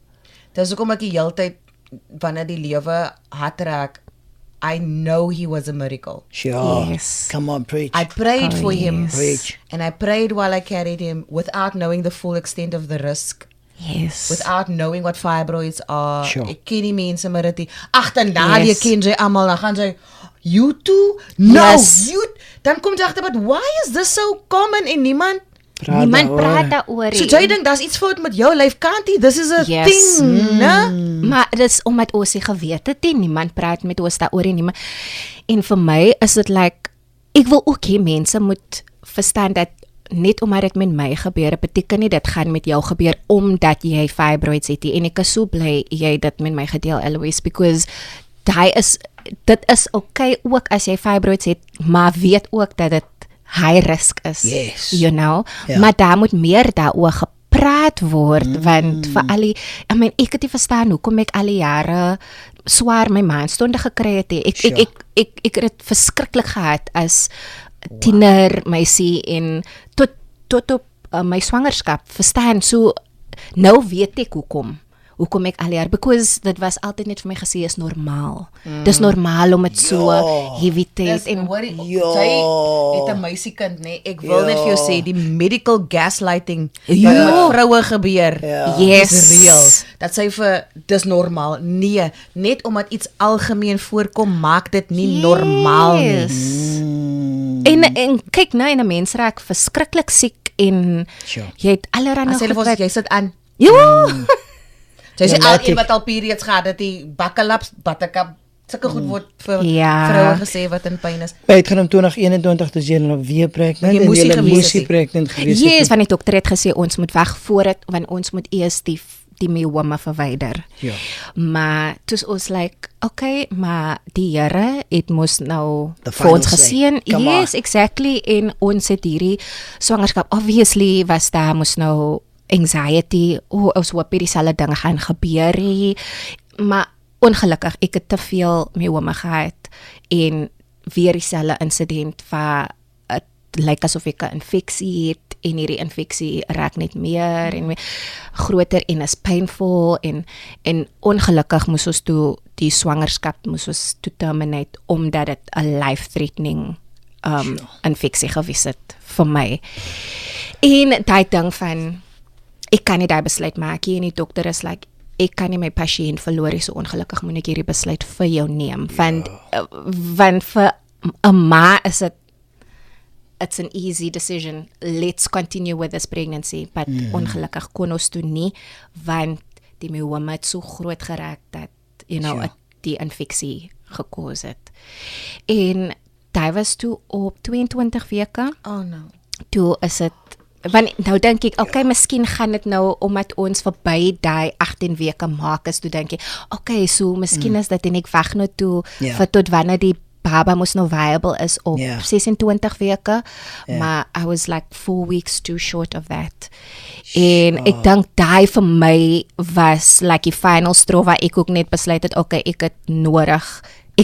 Dis hoekom ek die hele tyd wanneer die lewe hard raak, I know he was a miracle. Sure. Yes. Come on, preach. I prayed for him yes. Preach. and I prayed while I carried him without knowing the full extent of the risk. Yes. Without knowing what fibroids are. Sure. Ek ken die mense maar dit agterna jy Yes. ken jy almal dan gaan sy you too? No, Yes. you dan kom jy agter but why is this so common en niemand Niemand daaroor. praat daaroor. so jy dink daar's iets fout met jou lyf kantie this is a Yes. thing, né? Maar dis omdat ons nie geweet het nie, niemand praat met ons daaroor nie. En vir my is dit like ek wil ook hê mense moet verstaan dat net omdat dit met my gebeur, beteken nie dit gaan met jou gebeur omdat jy fibroids het nie. En ek is so bly jy dit met my gedeel Eloise because dit is okay ook as jy fibroids het, maar weet ook dat dit high risk is. Yes. You know, Ja. maar daar moet meer daaroor gepraat word want vir al die ek het nie verstaan hoekom ek al die jare swaar my maandstonde gekry het nie. Sure. Ek het dit verskriklik gehad as tiener meisie en tot op my swangerskap verstaan so nou weet ek hoekom ek al jaar because dit was altyd net vir my gesê is normaal. Dis normaal om dit so heavy te hê en Ja. Sy het 'n meisiekind nê. Ek wil net vir jou sê die medical gaslighting Ja. wat met vroue gebeur. Ja. yes. Dis real. Dat sy vir dis normaal. Nee, net omdat iets algemeen voorkom maak dit nie normaal nie. Yes. En kyk nou en 'n mens raak verskriklik siek en Sure. jy het allerlei As jy vir ons jy sit aan. Ja. Jy sê Dramatic. al een wat al periods gehad het, die bakkelaps, buttercup, sulke goed word vir Ja. vroue gesê wat in pyn is. Hy het gaan om 2021 dus jy nou weer pregnant. Jy en moes nie julle gewees moes het nie nie. pregnant gewees Yes, het want die dokter het gesê ons moet wag voor dit want ons moet eers die myoma verwyder. Ja. Maar toe ons like, okay, maar die Here het mos nou The vir ons final say. geseën. Come Yes, exactly. En ons het hierdie swangerskap obviously was daar mos nou anxiety. Ons hoop hierdie selfde dinge gaan gebeur nie. Maar ongelukkig ek het te veel myoma gehad en weer dieselfde insident waar dit lyk asof ek 'n infeksie het en hierdie infeksie raak net meer en meer groter en is painful en ongelukkig moes ons toe die swangerskap moes ons toe terminate omdat dit 'n life-threatening infeksie gewees het vir my. En daai ding van ek kan nie daai besluit maak nie en die dokter is like ek kan nie my pasiënt verloor nie, so ongelukkig moet ek hierdie besluit vir jou neem want vir 'n ma is it's an easy decision, let's continue with this pregnancy, but ongelukkig kon ons toe nie want die myoma het so groot geraak dat die infeksie gekoos het en dit was toe op 22 weke. Oh no. Toe is dit want nou dink ek, okay, miskien gaan dit nou omdat ons verby daai 18 weke maak is, toe dink ek, okay, so miskien is dit en ek wag nou toe vir tot wanneer die baba moes nou viable is op 26 weke, maar I was like 4 weeks too short of that. En ek dink daai vir my was like die final straw waar ek ook net besluit het, okay, ek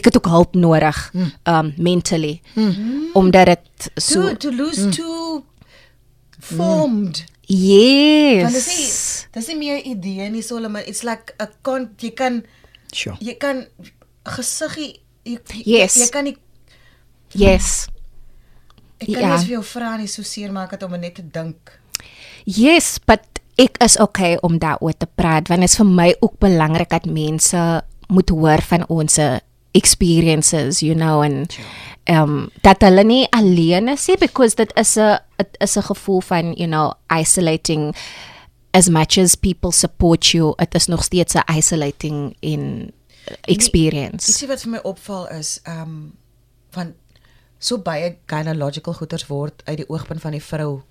het ook hulp nodig, mentally, omdat het so To lose two formed. Yes. Want dis nie meer idee nie, Solomon. It's like jy kan gesiggie Yes. jy kan nie Yes. ek kan nie eens vir jou vra nie, so seer maak het om net te dink. Yes, but ek is okay om daaroor te praat, want dit is vir my ook belangrik dat mense moet hoor van ons experiences, en dat hulle nie alleen is nie, because dit is 'n gevoel van, isolating. As much as people support you, it is nog steeds 'n isolating in experience. Ietsie wat vir my opval is, van so baie gynecological goeters word uit die oogpunt van die vrou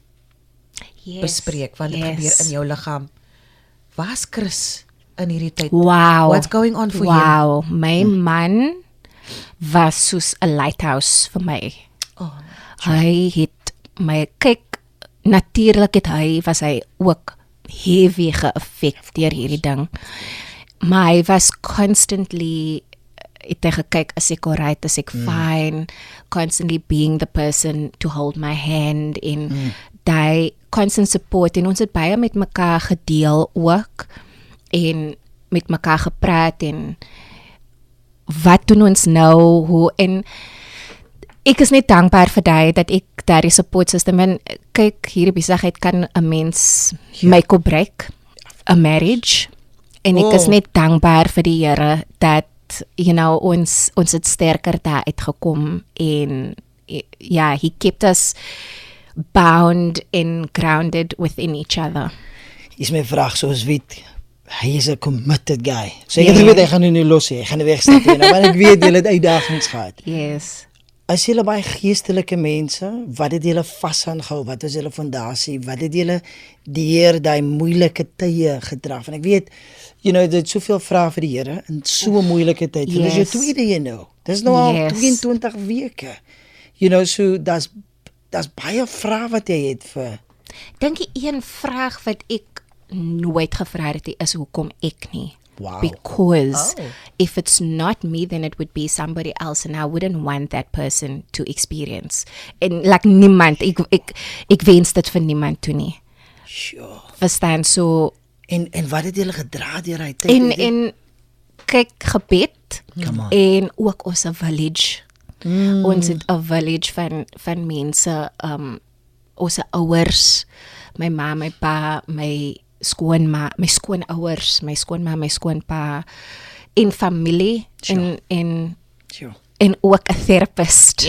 bespreek, want dit gebeur in jou liggaam. Waar's Chris in hierdie tyd? Wow. What's going on for Wow, my man was soos 'n lighthouse vir my. Oh, Hy het my kyk, natuurlik was hy ook heavy geaffect deur hierdie ding. Maar hy was constantly het hy gekyk, is ek alright, is ek fine, constantly being the person to hold my hand en die constant support, en ons het baie met mekaar gedeel ook en met mekaar gepraat en wat doen ons nou, hoe, en ek is net dankbaar vir die dat ek daardie support system, en kyk, hierdie besigheid kan 'n mens make or break 'n marriage, en ek is net dankbaar vir die Here dat ons het sterker daar uitgekom en he kept us bound and grounded within each other. Is my vraag soos weet, hy is 'n committed guy. So ek het geweet hy gaan nou nie los nie, hy gaan nie wegstap nie, maar ek weet julle het uitdagings gehad. Yes. As julle baie geestelike mense, wat het julle vasaangehou? Wat was julle fondasie? Wat het julle deur daai moeilike tye gedra? En ek weet, dit het soveel vrae vir die Here in so 'n moeilike tyd. Dit is jou tweede, Dis nou al 22 weke. So daar's baie vrae wat jy het vir. Dink jy een vraag wat ek nooit gevra het is hoekom ek nie? Wow. Because if it's not me, then it would be somebody else, and I wouldn't want that person to experience. And like niemand, ek wens dit vir niemand toe nie. Sure. Verstaan, so En wat het julle gedra deur hy tyd? en kyk, gebed en ook ons village. Ons het 'n village van mense, ons ouers, my ma, my pa, my skoonouers, my skoonma, my skoonpa, en familie, en ook 'n therapist.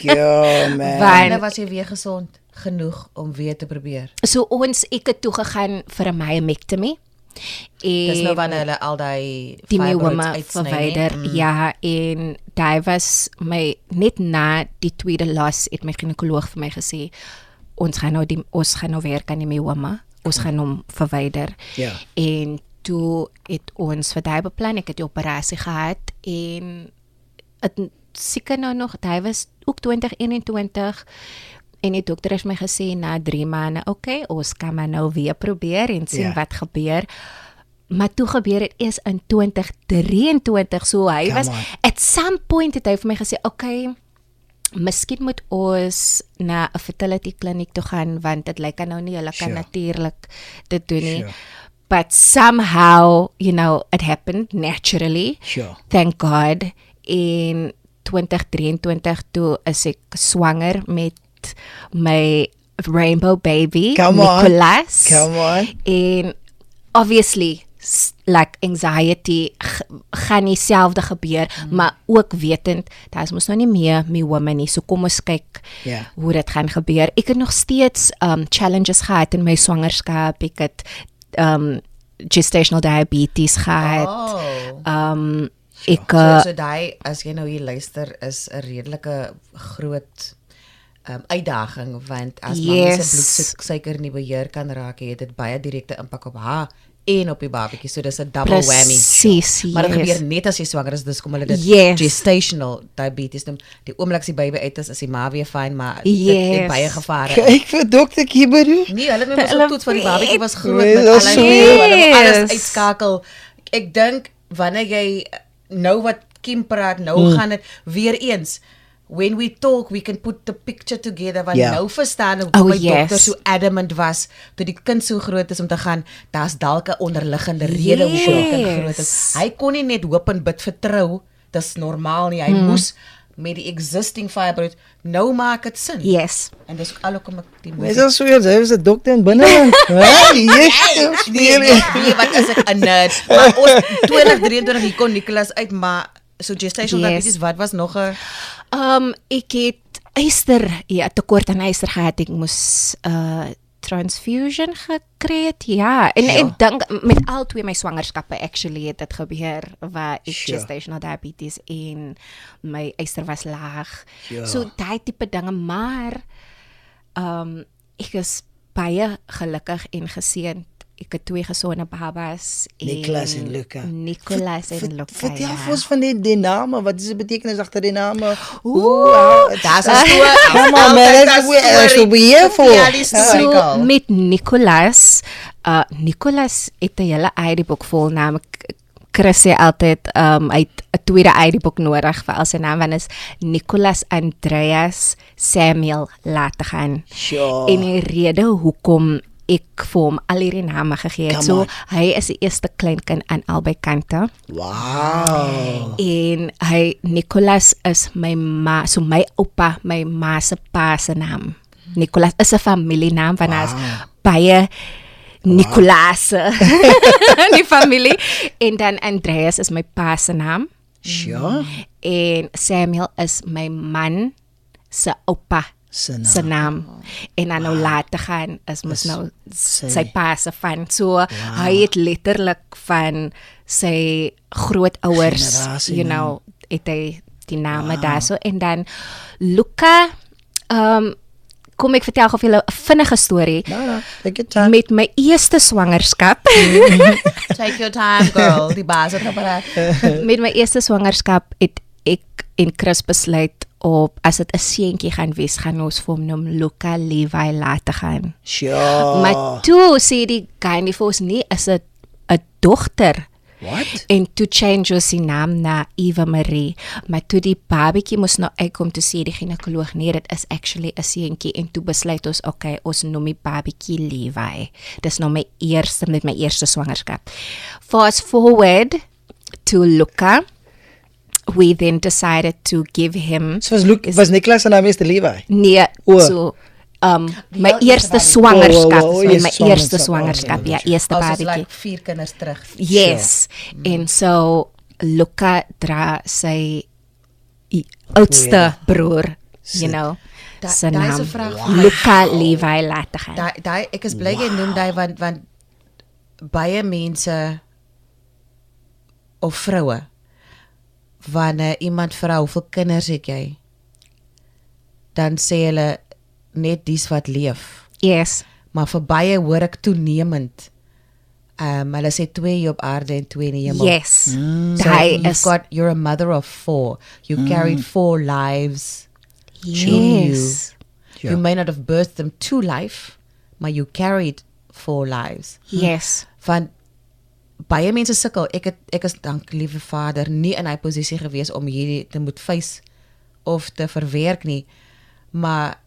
Ja, man. wanneer was jy weer gesond genoeg om weer te probeer? So ek het toe gegaan vir 'n myomectomy. Dis nou wanneer hulle al die myoma uitsny, verwyder. Ja, en daai was my net na die tweede las het my ginekoloog vir my gesê, ons gaan nou werk aan die myoma. Ons gaan hom verwyder. Ja. En toe het ons vir daai beplan, ek het die operasie gehad en het seker nou nog, daai was ook 2021 en die dokter het my gesê na 3 maande, okay, ons kan maar nou weer probeer en sien wat gebeur. Maar toe gebeur het eers in 2023, so hy Come was, on. at some point het hy vir my gesê, okay, miskien moet ons na 'n fertility kliniek toe gaan, want dit lyk nou nie, hulle kan natuurlik dit doen nie. Sure. But somehow, it happened naturally. Sure. Thank God. In 2023 toe is ek swanger met my rainbow baby, Come on. Nicolas. Come on. En obviously like anxiety gaan nie selfde gebeur, maar ook wetend dat ons mos nou nie meer me woman nie. So kom ons kyk Ja. hoe dit gaan gebeur. Ek het nog steeds challenges gehad in my swangerskap. Ek het gestational diabetes gehad. Ek So daai as jy nou hier luister is 'n redelike groot uitdaging want as mamma se bloedsuiker nie beheer kan raak, het dit baie direkte impak op haar en op die babatjie. So dis 'n double whammy. Presies, Maar dit yes. gebeur net as jy swanger is, dis kom hulle dit Yes. gestational diabetes noem. Die oomblik as die baby uit is die ma weer fyn, maar dit Yes. het baie gevare. Kyk vir dokter Kiberu. Nee, hulle het my Hulle so toets van die babatjie was groot Nee, met dat is alles. so Hulle moet alles Yes. uitskakel. Ek dink wanneer jy nou wat Kim praat, nou gaan dit weer eens. When we talk, we can put the picture together. Want nou verstaan ek hoe my dokter so adamant was toe die kind so groot is om te gaan. Daar's dalk 'n onderliggende rede hoekom die kind groot is. Hy kon nie net hoop en bid vertrou. Dis normaal nie. Hy moes met die existing fibroid nou maak dit sin. Yes. En dis al hoekom ek die Dis al so jy is 'n dokter in binneland. Yes. Nee, wat is ek 'n nerd. Maar ons 2023 hier kon Nicolas uit, maar so gestational diabetes, wat was nog 'n Ek het yster, tekort aan yster gehad. Ek moes transfusion gekry het. Ja, en ek dink met al twee my swangerskappe actually het dit gebeur waar ek gestational diabetes en my yster was laag. So daai tipe dinge, maar ek is baie gelukkig en geseënd. Ek het twee gesonde babas. Nicolas en Luca. Nicolas en Luca. Vertel vir ons van die name. Wat is die betekenis agter die name? Daar's 'n storie. Come on, man. Let's be here for. So met Nicolas, Nicolas het 'n hele ID-boek vol naam. Chris sê altyd hy het 'n tweede ID-boek nodig vir al sy naam, want is Nicolas Andreas Samuel Lategan. Sure. En die rede hoekom ek vir hom al hierdie name gegee het. So hy is die eerste kleinkind aan albei kante. Wow. En Nicolas is my ma, so my oupa, my ma se pa se naam. Nicolas is 'n familienaam van ons baie Nicolas in die familie. En dan Andreas is my pa se naam. Sure. En Samuel is my man se oupa se naam. En dan nou later gaan is mos nou sy pa se van. So hy het letterlik van sy grootouers, you know, het hy die name daar so. En dan Luca, kom ek vertel gou vir julle 'n vinnige storie. Take your time. Met my eerste swangerskap. Take your time, girl. Die baas het gepraat. Met my eerste swangerskap het ek en Chris besluit op as dit 'n seentjie gaan wees, gaan ons vir hom noem Luca Levi later gaan. Sure. Maar toe sê die gynaecoloog nie is 'n dogter. What? En toe change ons die naam na Eva Marie. Maar toe die babatjie moes nou uitkom, toe sê die gynaecoloog nee, dit is actually 'n seentjie. En toe besluit ons, okay, ons noem die babatjie Levi. Dis nou my eerste swangerskap. Fast forward to Luca. We then decided to give him... So was Nicolas se naam eerste Levi? Nee, so... my eerste swangerskap, my eerste swangerskap, ja, eerste babatjie. Like 4 kinders terug. Yes. En so Luca dra sy oudste broer, you know, sy naam. Luca Levi later gaan. Daai ek is bly jy noem daai want baie mense of vroue wanneer iemand vra hoeveel kinders het jy, dan sê hulle net dies wat leef. Yes. Maar vir baie hoor ek toenemend. Hulle sê 2 hier op aarde en 2 in die hemel. Yes. So you're a mother of 4. You carried 4 lives. Yes. You may not have birthed them to life, maar you carried 4 lives. Yes. Van baie mense sukkel. Ek is dank liewe Vader nie in hy posisie gewees om hierdie te moet face of te verwerk nie. Maar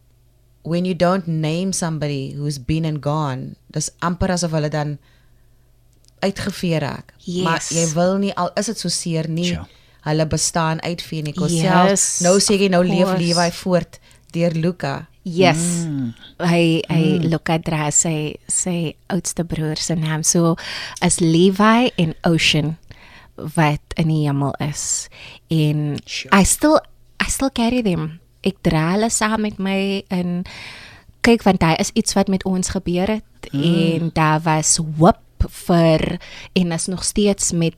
when you don't name somebody who's been and gone, dis amper asof hulle dan uitgevee raak. Yes. Maar jy wil nie, al is dit so seer nie, hulle bestaan uitvee nie. Yes, Nou sê jy nou leef course. Levi voort deur Luca. Yes. Hy Luka dra sy oudste broer se naam. So as Levi en Ocean wat in die hemel is. En Sure. I still carry them. Ek dra hulle saam met my en kyk want daar is iets wat met ons gebeur het en daar was hoop vir en is nog steeds met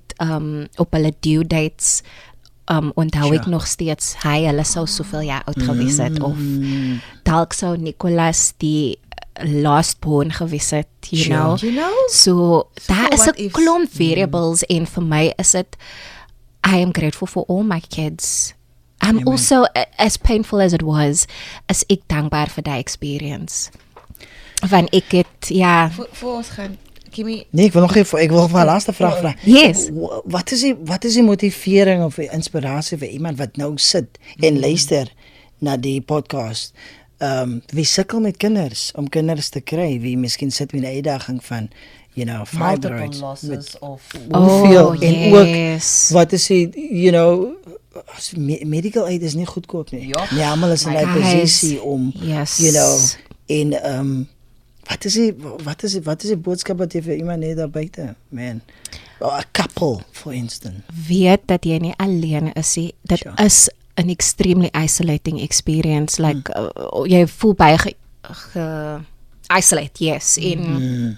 op hulle due dates onthou ek Sure. nog steeds hulle sou soveel jaar oud gewees het of dalk sou Nicholas die last born gewees het, you Sure. know. You know? So daar is what 'n ifs. klomp variables en vir my is dit I am grateful for all my kids. I'm also, as painful as it was, is ek dankbaar vir die experience. Want ek het, ja, Voor ons gaan, Kimmy, Nee, ek wil nog een laaste vraag vra. Yes. Wat is die motivering of die inspirasie vir iemand wat nou sit en luister na die podcast? Wie sukkel met kinders om kinders te kry? Wie miskien sit met 'n uitdaging van, you know, multiple fibroids. losses of Hoeveel en ook yes. wat is die, you know, medical aid is nie goedkoop nie. Ja. Nee, almal is in daai Guys, posisie om yes. you know en wat is die boodskap wat jy vir iemand net daar buite, man? A couple for instance. Weet dat jy nie alleen is nie. Dit Sure. is an extremely isolating experience. Like, jy voel baie isolate, yes. En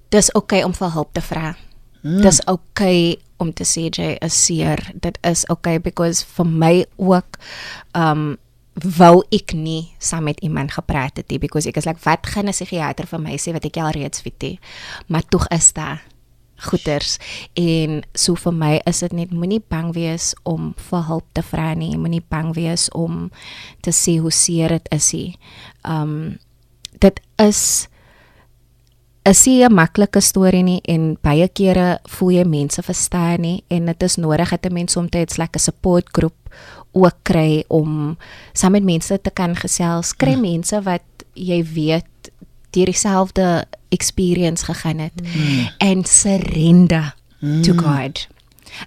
dis okay om vir hulp te vra. Dis okay om te sê jy is seer. Dit is okay because vir my ook wou ek nie saam met iemand gepraat het nie because ek is like wat gaan 'n psigiater vir my sê wat ek al reeds weet nie. Maar tog is daar goeters en so vir my is dit net moenie bang wees om vir hulp te vra nie, moenie bang wees om te sê hoe seer dit is nie. Dit is nie 'n maklike storie nie en baie kere voel jy mense verstaan nie en dit is nodig dat 'n mens soms like 'n support groep ook kry om saam met mense te kan gesels. Kry mense wat jy weet deur dieselfde experience gegaan het en surrender to God.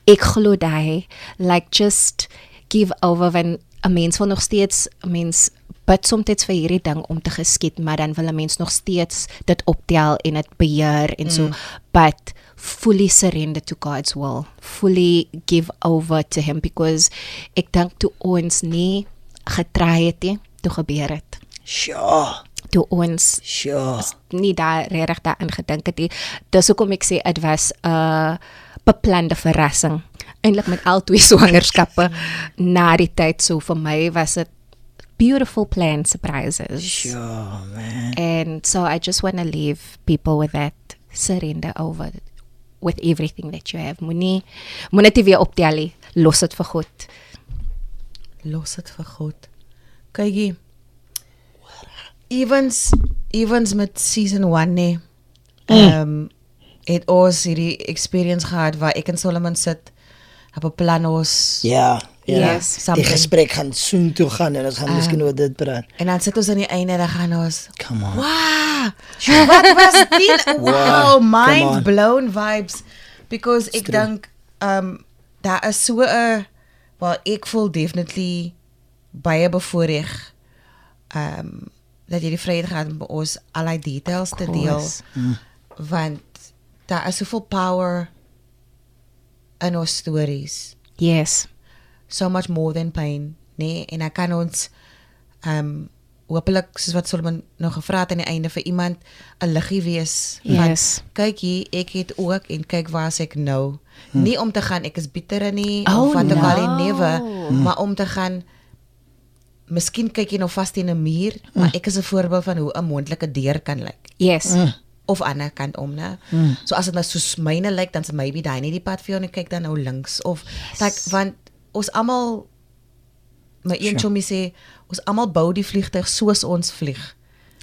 Ek glo daai like just give over when 'n mens wil nog steeds 'n mens bid soms vir hierdie ding om te geskied, maar dan wil 'n mens nog steeds dit optel en dit beheer en so, but fully surrender to God's will, fully give over to him because ek dink toe ons nie getry het nie, toe gebeur het. Sure. Toe ons nie daar regtig daarin gedink het nie. Dis hoekom ek sê dit was 'n beplande verrassing. Eintlik met al twee swangerskappe na die tyd so vir my was dit beautiful planned surprises. Sure, man. And so I just want to leave people with that surrender over with everything that you have. Moenie dit weer optel nie. Los dit vir God. los dit vir God. Kykie, evens met season 1 nie, het ons hierdie experience gehad waar ek en Solomon sit op 'n plan ons Ja. Yes, Die something. gesprek gaan soon toe gaan en ons gaan miskien oor dit praat. En dan sit ons aan die einde en dan gaan ons, Come on. wow, wat was dit? Wow, Wow, come on. mind blown vibes. Because ek dink, daar is so 'n, well, ek voel definitely baie bevoordeel, dat jy die vryheid gehad om by ons allerlei details te deel, course. want daar is soveel power in ons stories. Yes. So much more than pain, nee, en dan kan ons hopelik, soos wat Solomon nog gevra het aan die einde, vir iemand 'n liggie wees. Yes. Kyk hier, ek het ook en kyk waar is ek nou. Nie om te gaan ek is bitter nie Oh, of wat ook al no. nie, never, maar om te gaan miskien kyk jy nog vas teen 'n muur, maar ek is 'n voorbeeld van hoe 'n moontlike deur kan lyk. Yes. Of ander kant om, né? So as dit nou soos myne lyk, dan is maybe daai nie die pad vir jou nie, kyk dan nou links of like, want ons almal, my een chommy sê, ons almal bou die vliegtuig soos ons vlieg.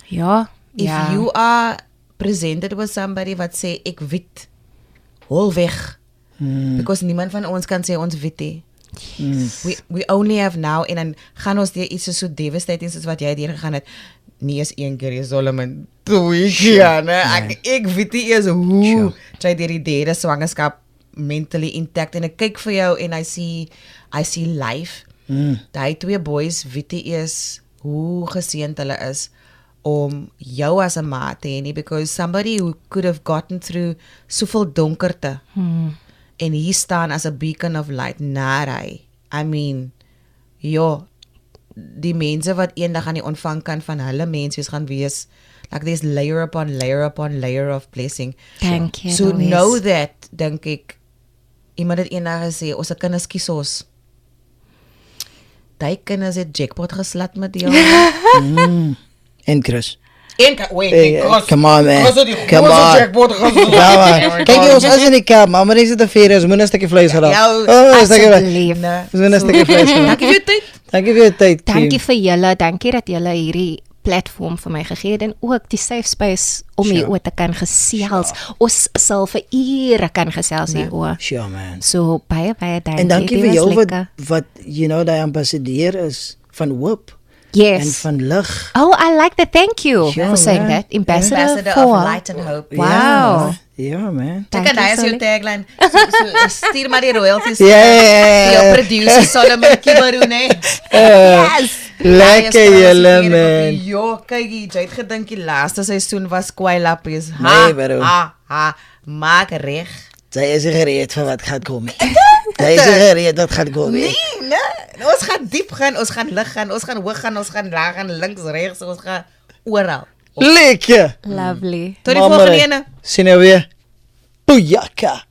Ja. If ja. you are presented with somebody wat sê ek weet, hol weg. Because niemand van ons kan sê ons weet nie. We only have now, en dan gaan ons deur iets so devastating soos wat jy deur gegaan het. Nie eens een keer is Solomon 2 keer, né? Ek weet nie eens hoe jy deur die derde swangerskap mentally intact en ek kyk vir jou en I see life. Daai twee boys weet nie eens hoe geseënd hulle is om jou as 'n maat te hê nie, because somebody who could have gotten through soveel donkerte en hier staan as a beacon of light na hy. I mean, ja, die mense wat eendag aan die ontvang kan van hulle mens gaan wees, like there's layer upon layer upon layer of blessing. Thank you. So Louise. know that, dink ek, iemand het eendag gesê, ons kinders kies ons. Die kinders het jackpot geslat met jou. En Chris. En Hey, come on man. Come on. jackpot Ja man. Kyk jy ons is in die kamp, maar mense het te vier, ons moet 'n stukkie vleis geraak. Jou, Oh, 'n stukkie vleis. Asseblief. Ons moet 'n stukkie vleis geraak. Dankie vir jou tyd. Dankie vir jou tyd. Dankie Kim. vir julle, dankie dat julle hierdie platform vir my gegee het en ook die safe space om hier oor te kan gesels. Ons sal vir ure kan gesels hier oor. Sure man. So baie dankie. En dankie Dit vir was jou lekker. wat you know die ambassadeur is van hoop Yes. en van lig. Oh, I like that. Thank you Sure, for saying man. that. Ambassador Ambassador for of light and hope. Wow. Ja man. Ek Dankie, en hy is jou Solly. tagline. So stuur maar die royalties. Ja. Jou producer Solomon Kibaroon hè. Yes. Lekker julle man. Ja, kyk hier, jy het gedink die laaste seisoen was kwylappies. Nee, bro. Ha, maak reg. Sy is nie gereed vir wat gaan kom nie. Sy is nie gereed wat gaan kom nie. Nee. Ons gaan diep gaan, ons gaan lig gaan, ons gaan hoog gaan, ons gaan laag gaan, links, regs, ons gaan oral. Lekker. Lovely. Tot die Mamma, volgende ene. Sien jou weer. Pujaka.